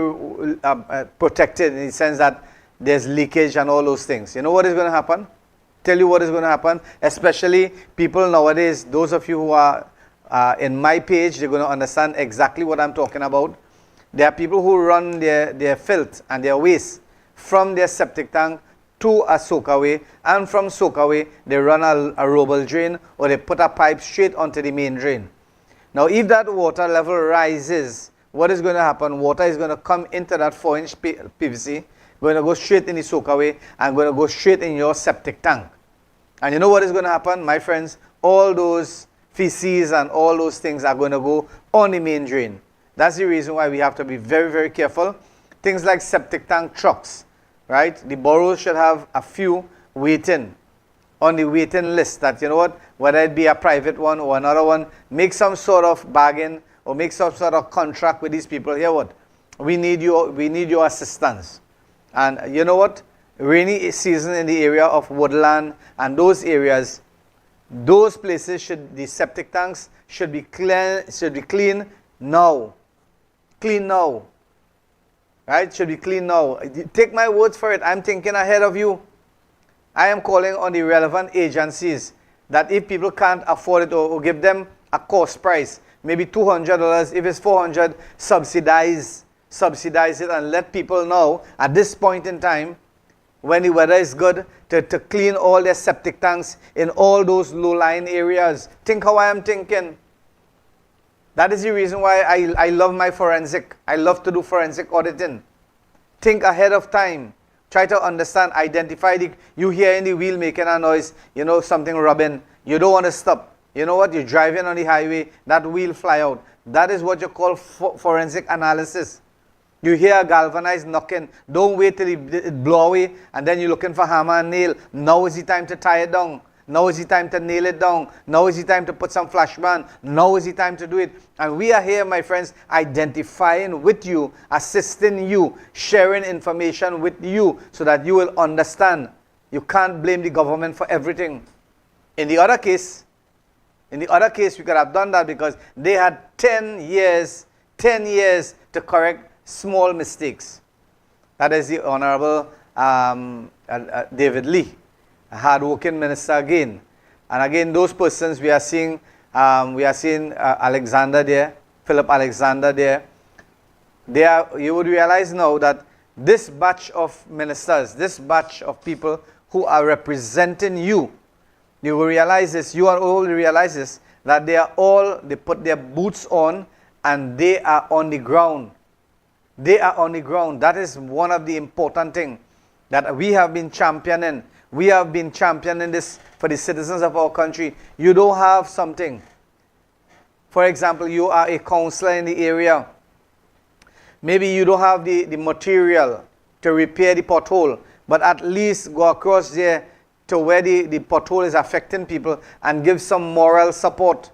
protected in the sense that there's leakage and all those things. You know what is going to happen? Tell you what is going to happen. Especially people nowadays, those of you who are in my page, they're going to understand exactly what I'm talking about. There are people who run their filth and their waste from their septic tank to a soakaway, and from soakaway they run a rubble drain, or they put a pipe straight onto the main drain. Now if that water level rises, what is going to happen? Water is going to come into that 4-inch PVC, going to go straight in the soakaway, and going to go straight in your septic tank. And you know what is going to happen, my friends? All those feces and all those things are going to go on the main drain. That's the reason why we have to be very, very careful. Things like septic tank trucks, right? The boroughs should have a few waiting on the waiting list that, you know what, whether it be a private one or another one, make some sort of bargain or make some sort of contract with these people. Here what? We need your assistance. And you know what? Rainy season in the area of Woodland and those areas, those places the septic tanks should be clean now. Clean now. Right? Should be clean now. Take my words for it. I'm thinking ahead of you. I am calling on the relevant agencies that if people can't afford it, or give them a cost price, maybe $200, if it's $400, subsidize it and let people know at this point in time, when the weather is good, to clean all their septic tanks in all those low-lying areas. Think how I am thinking. That is the reason why I love my forensic. I love to do forensic auditing. Think ahead of time. Try to understand, identify you hear in the wheel making a noise, you know, something rubbing. You don't want to stop. You know what? You're driving on the highway, that wheel fly out. That is what you call forensic analysis. You hear a galvanized knocking. Don't wait till it blow away and then you're looking for hammer and nail. Now is the time to tie it down. Now is the time to nail it down. Now is the time to put some flash band. Now is the time to do it. And we are here, my friends, identifying with you, assisting you, sharing information with you so that you will understand. You can't blame the government for everything. In the other case, we could have done that because they had 10 years to correct small mistakes. That is the Honorable David Lee, a hard-working minister again. And again, those persons we are seeing Alexander there, Philip Alexander there. You would realize now that this batch of ministers, this batch of people who are representing you, you will realize this, you are all realize this, that they put their boots on and they are on the ground. They are on the ground. That is one of the important things that we have been championing. We have been championing this for the citizens of our country. You don't have something. For example, you are a counselor in the area. Maybe you don't have the material to repair the pothole, but at least go across there to where the pothole is affecting people and give some moral support.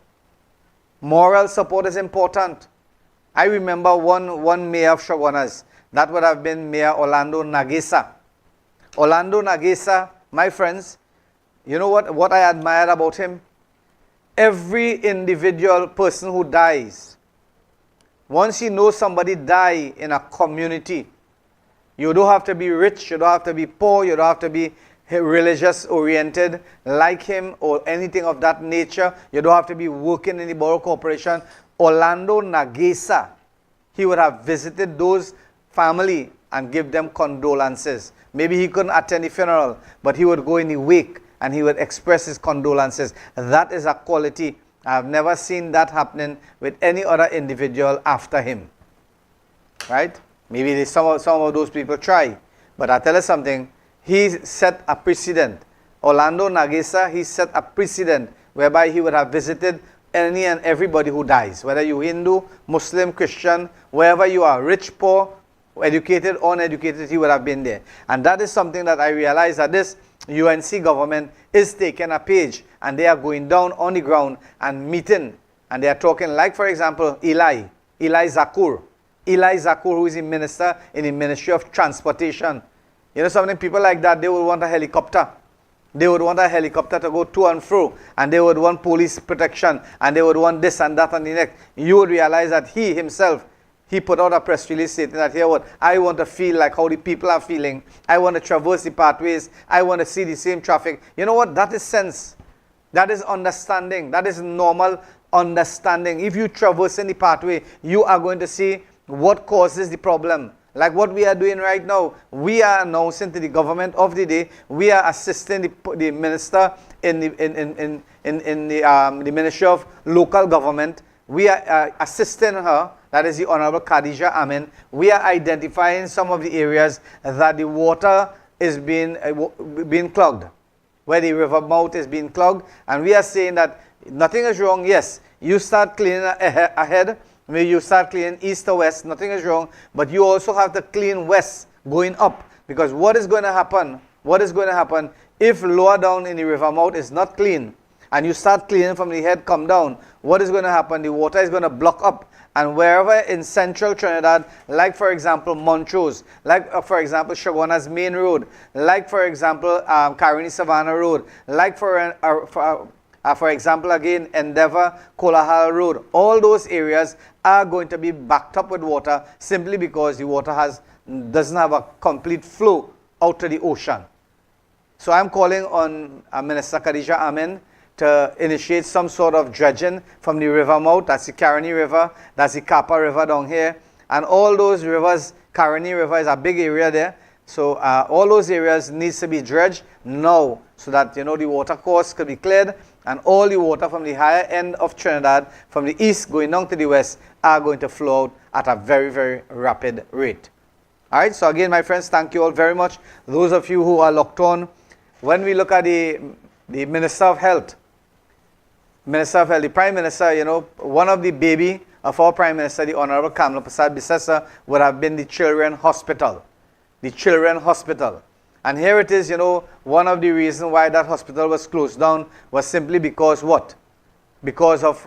Moral support is important. I remember one mayor of Shogunas. That would have been Mayor Orlando Nagesa. Orlando Nagesa, my friends, you know what I admired about him? Every individual person who dies, once you know somebody die in a community, you don't have to be rich, you don't have to be poor, you don't have to be religious oriented like him or anything of that nature. You don't have to be working in the borough corporation. Orlando Nagesa, he would have visited those family and give them condolences. Maybe he couldn't attend the funeral, but he would go in the wake and he would express his condolences. That is a quality. I have never seen that happening with any other individual after him. Right? Maybe some of those people try. But I tell you something, he set a precedent. Orlando Nagesa, he set a precedent whereby he would have visited any and everybody who dies, whether you Hindu, Muslim, Christian, wherever you are, rich, poor, educated, uneducated, he would have been there. And that is something that I realize that this UNC government is taking a page and they are going down on the ground and meeting and they are talking like, for example, Eli Zakur, who is a minister in the Ministry of Transportation. You know something, people like that, they would want a helicopter. They would want a helicopter to go to and fro, and they would want police protection, and they would want this and that and the next. You would realize that he himself, he put out a press release stating that, here what, I want to feel like how the people are feeling. I want to traverse the pathways. I want to see the same traffic. You know what? That is sense. That is understanding. That is normal understanding. If you traverse any pathway, you are going to see what causes the problem. Like what we are doing right now, we are announcing to the government of the day, we are assisting the minister in the Ministry of Local Government. We are assisting her, that is the Honorable Khadija Amin. We are identifying some of the areas that the water is being clogged, where the river mouth is being clogged, and we are saying that nothing is wrong. Yes, you start cleaning ahead. When you start cleaning east to west, nothing is wrong, but you also have to clean west going up, because what is going to happen? What is going to happen if lower down in the river mouth is not clean, and you start cleaning from the head come down? What is going to happen? The water is going to block up, and wherever in central Trinidad, like for example Montrose, like for example Shoguna's Main Road, like for example Caroni Savannah Road, like for example, again, Endeavour, Kolahal Road, all those areas are going to be backed up with water simply because the water doesn't have a complete flow out to the ocean. So I'm calling on Minister Khadija Amin to initiate some sort of dredging from the river mouth. That's the Caroni River, that's the Kappa River down here, and all those rivers. Caroni River is a big area there. So all those areas needs to be dredged now, so that the water course could be cleared, and all the water from the higher end of Trinidad, from the east going down to the west, are going to flow out at a very, very rapid rate. All right, so again, my friends, thank you all very much. Those of you who are locked on, when we look at the Minister of Health, the Prime Minister, one of the baby of our Prime Minister, the Honorable Kamla Prasad Bisesa, would have been the Children's Hospital. The Children's Hospital. And here it is, one of the reasons why that hospital was closed down was simply because what? Because of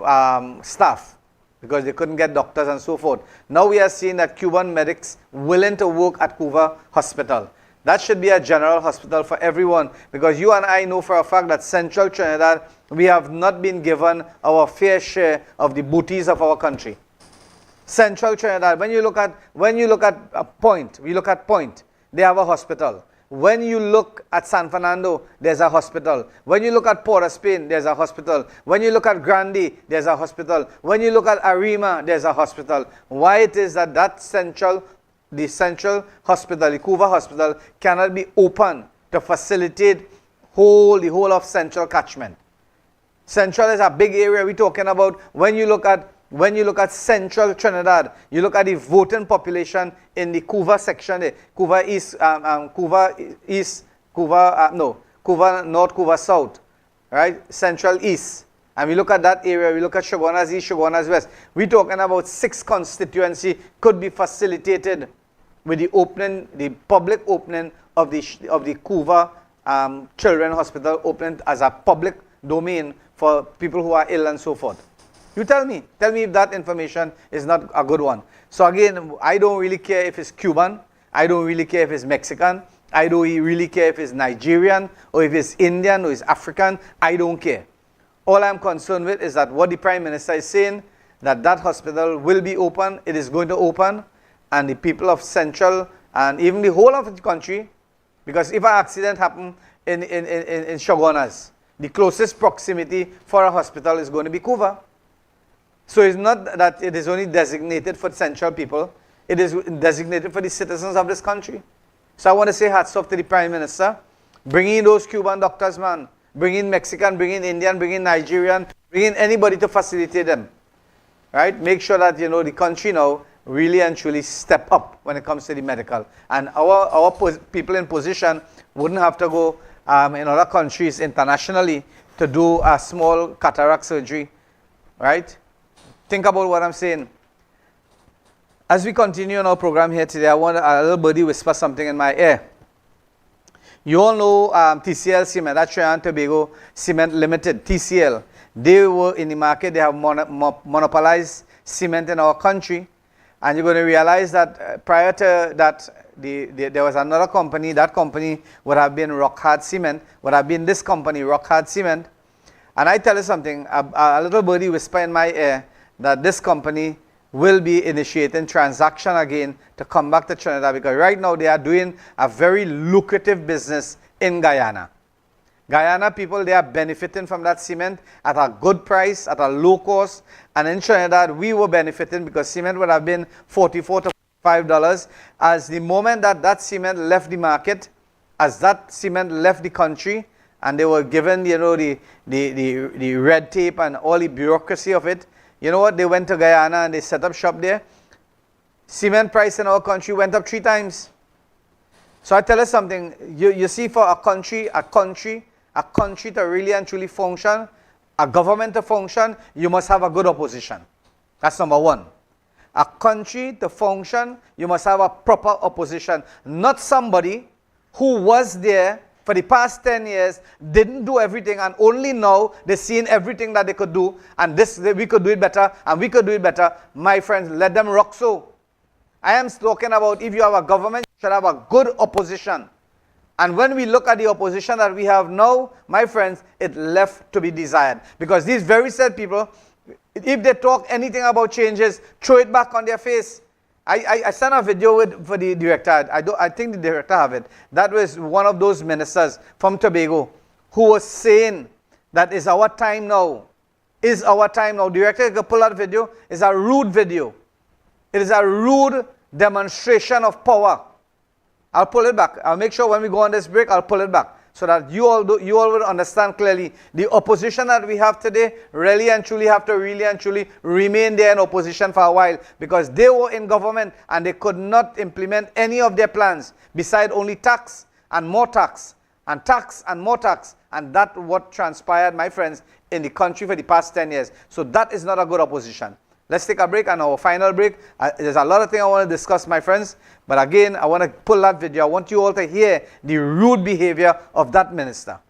staff. Because they couldn't get doctors and so forth. Now we are seeing that Cuban medics willing to work at Cuba Hospital. That should be a general hospital for everyone, because you and I know for a fact that Central Trinidad, we have not been given our fair share of the booties of our country. Central Trinidad, when you look at Point, they have a hospital. When you look at San Fernando, there's a hospital. When you look at Port of Spain, there's a hospital. When you look at Grande, there's a hospital. When you look at Arima, there's a hospital. Why it is that the central hospital, the Cuba Hospital, cannot be open to facilitate the whole of Central catchment? Central is a big area we're talking about. When you look at Central Trinidad, you look at the voting population in the Cuba section there, Cuba North, Cuba South, right? Central East. And we look at that area, we look at Shoguna's East, Shoguna's West. We're talking about 6 constituency could be facilitated with the public opening of the Cuba Children's Hospital, opened as a public domain for people who are ill and so forth. You tell me if that information is not a good one. So again, I don't really care if it's Cuban, I don't really care if it's Mexican, I don't really care if it's Nigerian, or if it's Indian, or it's African, I don't care. All I'm concerned with is that what the Prime Minister is saying, that hospital will be open, it is going to open, and the people of Central, and even the whole of the country, because if an accident happens in Shogunas, the closest proximity for a hospital is going to be Cuba. So it's not that it is only designated for Central people, it is designated for the citizens of this country. So I want to say hats off to the Prime Minister, bring in those Cuban doctors, man. Bring in Mexican, bring in Indian, bring in Nigerian, bring in anybody to facilitate them. Right? Make sure that, the country now really and truly step up when it comes to the medical. And our people in position wouldn't have to go in other countries internationally to do a small cataract surgery. Right? Think about what I'm saying. As we continue on our program here today, I want a little birdie whisper something in my ear. You all know TCL Cement, that's Trinidad and Tobago Cement Limited, TCL. They were in the market, they have monopolized cement in our country. And you're going to realize that prior to that there was another company. That company would have been Rock Hard Cement, would have been this company, Rock Hard Cement. And I tell you something, a little birdie whisper in my ear that this company will be initiating transaction again to come back to Trinidad, because right now they are doing a very lucrative business in Guyana. Guyana people, they are benefiting from that cement at a good price, at a low cost. And in Trinidad, we were benefiting because cement would have been $44 to $5. As the moment that that cement left the market, as that cement left the country, and they were given, you know, the red tape and all the bureaucracy of it, you know what? They went to Guyana and they set up shop there. Cement price in our country went up 3 times. So I tell you something, you see, for a country to really and truly function, a government to function, you must have a good opposition. That's number one. A country to function, you must have a proper opposition. Not somebody who was there for the past 10 years, didn't do everything, and only now they're seeing everything that they could do, and this, we could do it better, and we could do it better. My friends, let them rock so. I am talking about, if you have a government, you should have a good opposition. And when we look at the opposition that we have now, my friends, it left to be desired. Because these very said people, if they talk anything about changes, throw it back on their face. I sent a video for the director. I think the director have it. That was one of those ministers from Tobago who was saying that it's our time now. Is our time now. Director, you can pull that video. It's a rude video. It is a rude demonstration of power. I'll pull it back. I'll make sure when we go on this break, I'll pull it back, so that you all will understand clearly. The opposition that we have today really and truly have to really and truly remain there in opposition for a while, because they were in government and they could not implement any of their plans beside only tax and more tax and tax and more tax. And that's what transpired, my friends, in the country for the past 10 years. So that is not a good opposition. Let's take a break, and our final break. There's a lot of things I want to discuss, my friends. But again, I want to pull that video. I want you all to hear the rude behavior of that minister.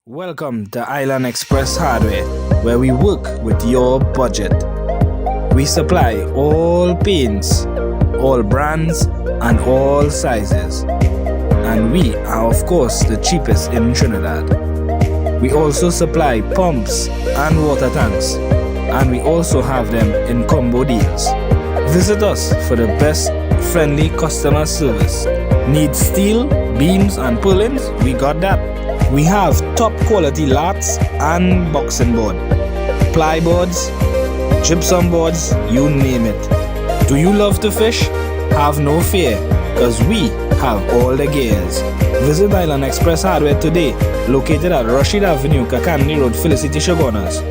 Welcome to Island Express Hardware, where we work with your budget. We supply all paints, all brands, and all sizes. And we are, of course, the cheapest in Trinidad. We also supply pumps and water tanks, and we also have them in combo deals. Visit us for the best friendly customer service. Need steel, beams, and purlins? We got that. We have top quality lats and boxing board, plyboards, gypsum boards, you name it. Do you love to fish? Have no fear, cause we have all the gears. Visit Island Express Hardware today, located at Rashid Avenue, Kakandi Road, Felicity, Shogunas.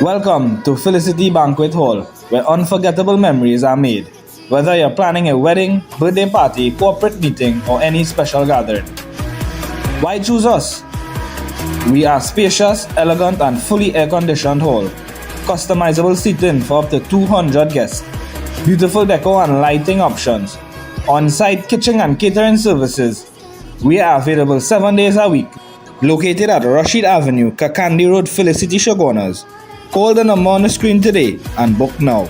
Welcome to Felicity Banquet Hall, where unforgettable memories are made. Whether you're planning a wedding, birthday party, corporate meeting, or any special gathering. Why choose us? We are spacious, elegant, and fully air-conditioned hall. Customizable seating for up to 200 guests. Beautiful decor and lighting options. On-site kitchen and catering services. We are available 7 days a week. Located at Rashid Avenue, Kakandi Road, Felicity, Shogunas. Call the number on the screen today and book now.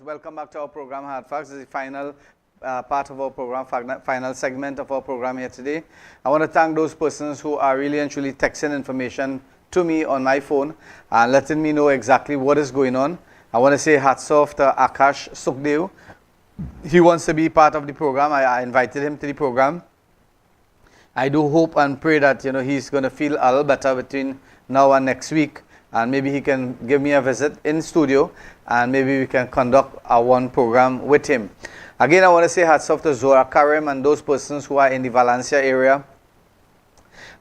Welcome back to our program, Hard Facts. This is the final part of our program, final segment of our program here today. I want to thank those persons who are really and truly texting information to me on my phone and letting me know exactly what is going on. I want to say hats off to Akash Sukhdev. He wants to be part of the program. I invited him to the program. I do hope and pray that, he's going to feel a little better between now and next week. And maybe he can give me a visit in studio, and maybe we can conduct our one program with him. Again, I want to say hats off to Zora Karim and those persons who are in the Valencia area.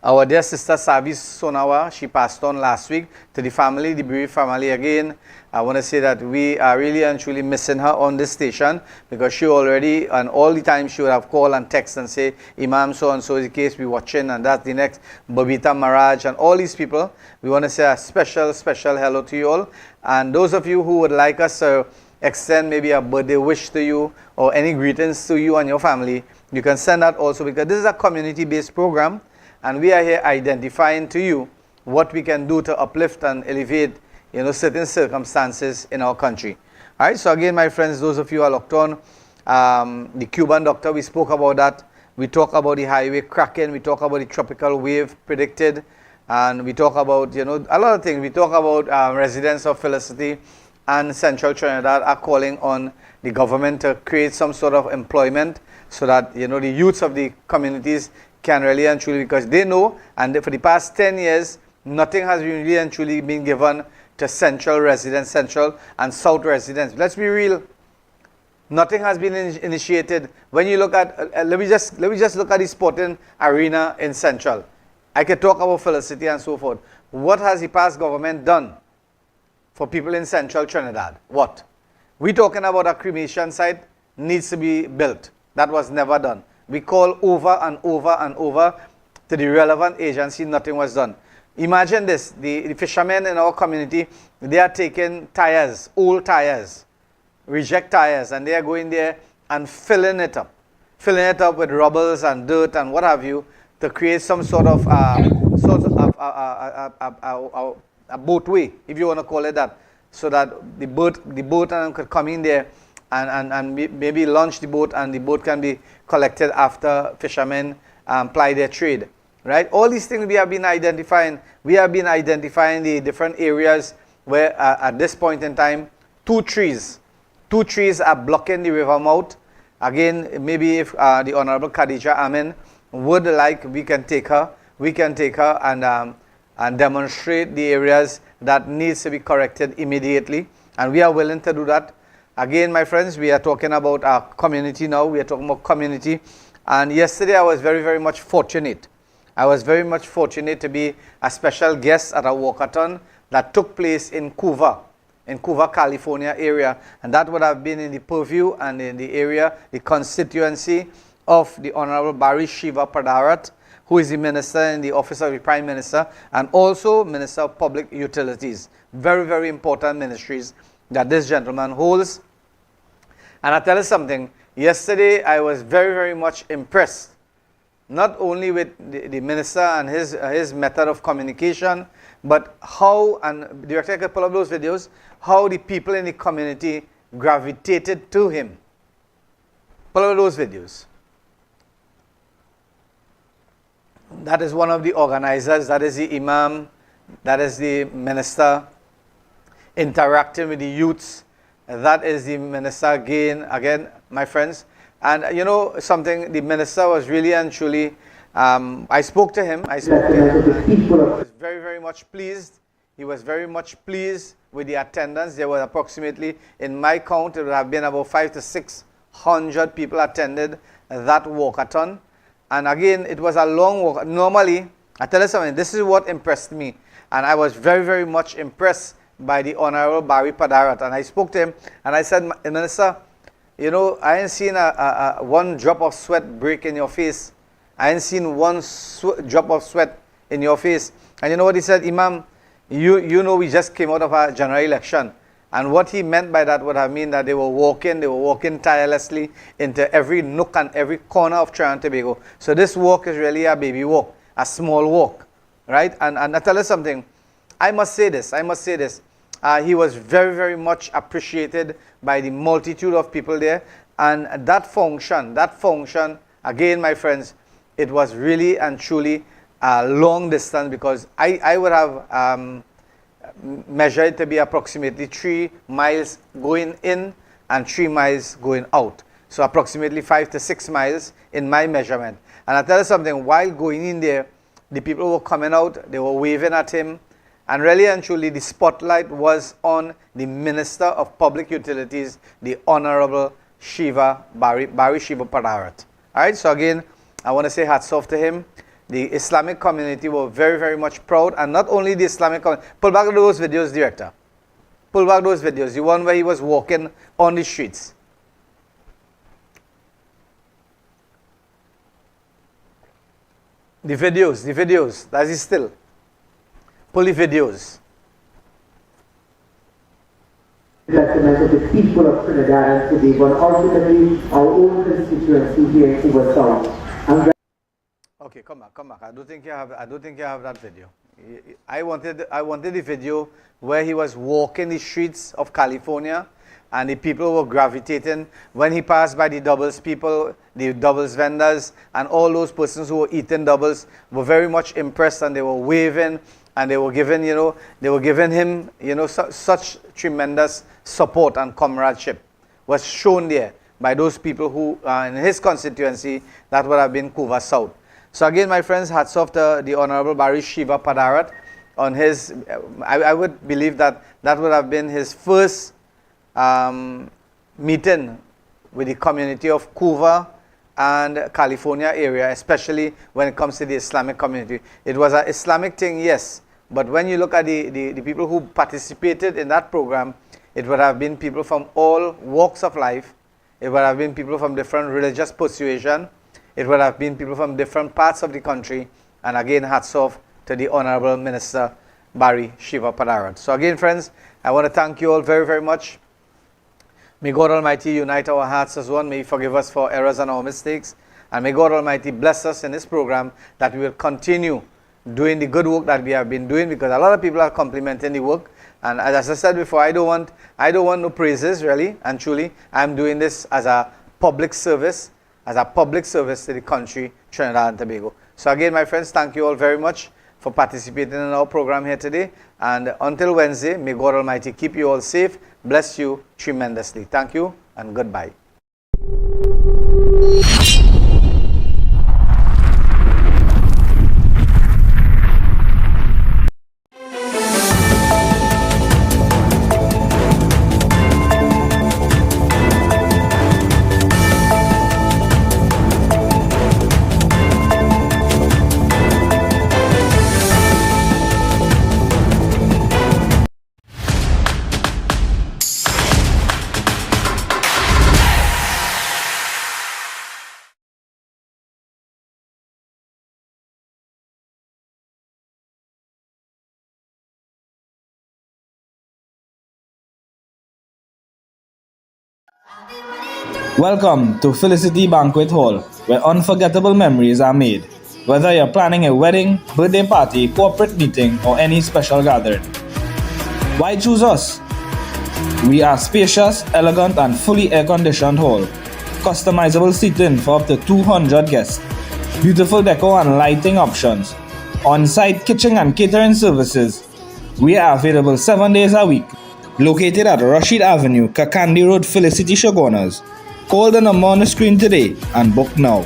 Our dear sister Savi Sonawa, she passed on last week. To the family, the bereaved family again, I want to say that we are really and truly missing her on this station, because she already, and all the time she would have called and text and say, Imam, so and so is the case, we watching, and that's the next, Babita Maraj, and all these people. We want to say a special, special hello to you all. And those of you who would like us to extend maybe a birthday wish to you, or any greetings to you and your family, you can send that also, because this is a community-based program. And we are here identifying to you what we can do to uplift and elevate, certain circumstances in our country. All right, so again, my friends, those of you who are locked on, the Cuban doctor, we spoke about that. We talk about the highway cracking. We talk about the tropical wave predicted. And we talk about, a lot of things. We talk about residents of Felicity and Central Trinidad are calling on the government to create some sort of employment so that, the youths of the communities can really and truly, because they know, and for the past 10 years, nothing has really and truly been given to Central residents, Central and South residents. Let's be real. Nothing has been initiated. When you look at, let me just look at the sporting arena in Central. I could talk about Felicity and so forth. What has the past government done for people in Central Trinidad? What? We're talking about a cremation site needs to be built. That was never done. We call over and over and over to the relevant agency, nothing was done. Imagine this, the fishermen in our community, they are taking tires, old tires, reject tires, and they are going there and filling it up with rubbles and dirt and what have you, to create some sort of a boatway, if you want to call it that, so that the boat could come in there and maybe launch the boat, and the boat can be collected after fishermen ply their trade, right? All these things we have been identifying. We have been identifying the different areas where at this point in time, two trees are blocking the river mouth. Again, maybe if the Honorable Khadija Amin would like, we can take her and demonstrate the areas that needs to be corrected immediately, and we are willing to do that. Again, my friends, we are talking about our community now. We are talking about community. And yesterday I was very, very much fortunate. I was very much fortunate to be a special guest at a walkathon that took place in Cuba, California area. And that would have been in the purview and in the area, the constituency of the Honorable Barry Shiva Padarat, who is the minister in the office of the Prime Minister and also Minister of Public Utilities. Very, very important ministries that this gentleman holds. And I tell you something, yesterday I was very, very much impressed, not only with the minister and his method of communication, but how, and Director could pull up those videos, how the people in the community gravitated to him. Pull up those videos. That is one of the organizers, that is the imam, that is the minister interacting with the youths. That is the minister again, my friends. And something, the minister was really and truly, I spoke to him, and he was very, very much pleased. He was very much pleased with the attendance. There were approximately, in my count, it would have been about 500 to 600 people attended that walkathon. And again, it was a long walk. Normally, I tell you something, this is what impressed me. And I was very, very much impressed by the Honorable Barry Padarat. And I spoke to him and I said, Minister, I ain't seen one drop of sweat break in your face. I ain't seen one drop of sweat in your face. And you know what he said? Imam, we just came out of a general election. And what he meant by that would have meant that they were walking tirelessly into every nook and every corner of Trinidad and Tobago. So this walk is really a baby walk, a small walk, right? And I tell you something, I must say this. He was very, very much appreciated by the multitude of people there. And that function, again, my friends, it was really and truly a long distance, because I would have measured it to be approximately 3 miles going in and 3 miles going out. So approximately 5 to 6 miles in my measurement. And I tell you something, while going in there, the people were coming out, they were waving at him, and really and truly the spotlight was on the Minister of Public Utilities, the Honorable Barry Shiva Padarat. Alright, so again, I want to say hats off to him. The Islamic community were very, very much proud, and not only the Islamic community. Pull back those videos, director. Pull back those videos. The one where he was walking on the streets. The videos. That is still. Pull the videos. Testament of the people of Trinidad and Tobago, and ultimately our own constituency here in Cuba South. Okay, come back. I don't think you have that video. I wanted the video where he was walking the streets of California, and the people were gravitating when he passed by the doubles people, the doubles vendors, and all those persons who were eating doubles were very much impressed, and they were waving, and they were giving him, such tremendous support and comradeship was shown there by those people who in his constituency, that would have been Cuba South. So again, my friends, hats off to the Honorable Barry Shiva Padarat on his, I would believe that would have been his first meeting with the community of Cuba and California area, especially when it comes to the Islamic community. It was an Islamic thing, yes, but when you look at the people who participated in that program, it would have been people from all walks of life. It would have been people from different religious persuasion. It would have been people from different parts of the country. And again, hats off to the Honorable Minister Barry Shiva Padarat. So again, friends, I want to thank you all very, very much. May God Almighty unite our hearts as one. May He forgive us for errors and our mistakes. And may God Almighty bless us in this program, that we will continue doing the good work that we have been doing, because a lot of people are complimenting the work. And as I said before, I don't want no praises, really and truly. I'm doing this as a public service, to the country, Trinidad and Tobago. So again, my friends, thank you all very much for participating in our program here today. And until Wednesday, may God Almighty keep you all safe, bless you tremendously. Thank you and goodbye. Welcome to Felicity Banquet Hall, where unforgettable memories are made. Whether you're planning a wedding, birthday party, corporate meeting, or any special gathering. Why choose us? We are spacious, elegant, and fully air-conditioned hall. Customizable seating for up to 200 guests. Beautiful decor and lighting options. On-site kitchen and catering services. We are available 7 days a week. Located at Rashid Avenue, Kakandi Road, Felicity Shogunas. Call the number on the screen today and book now.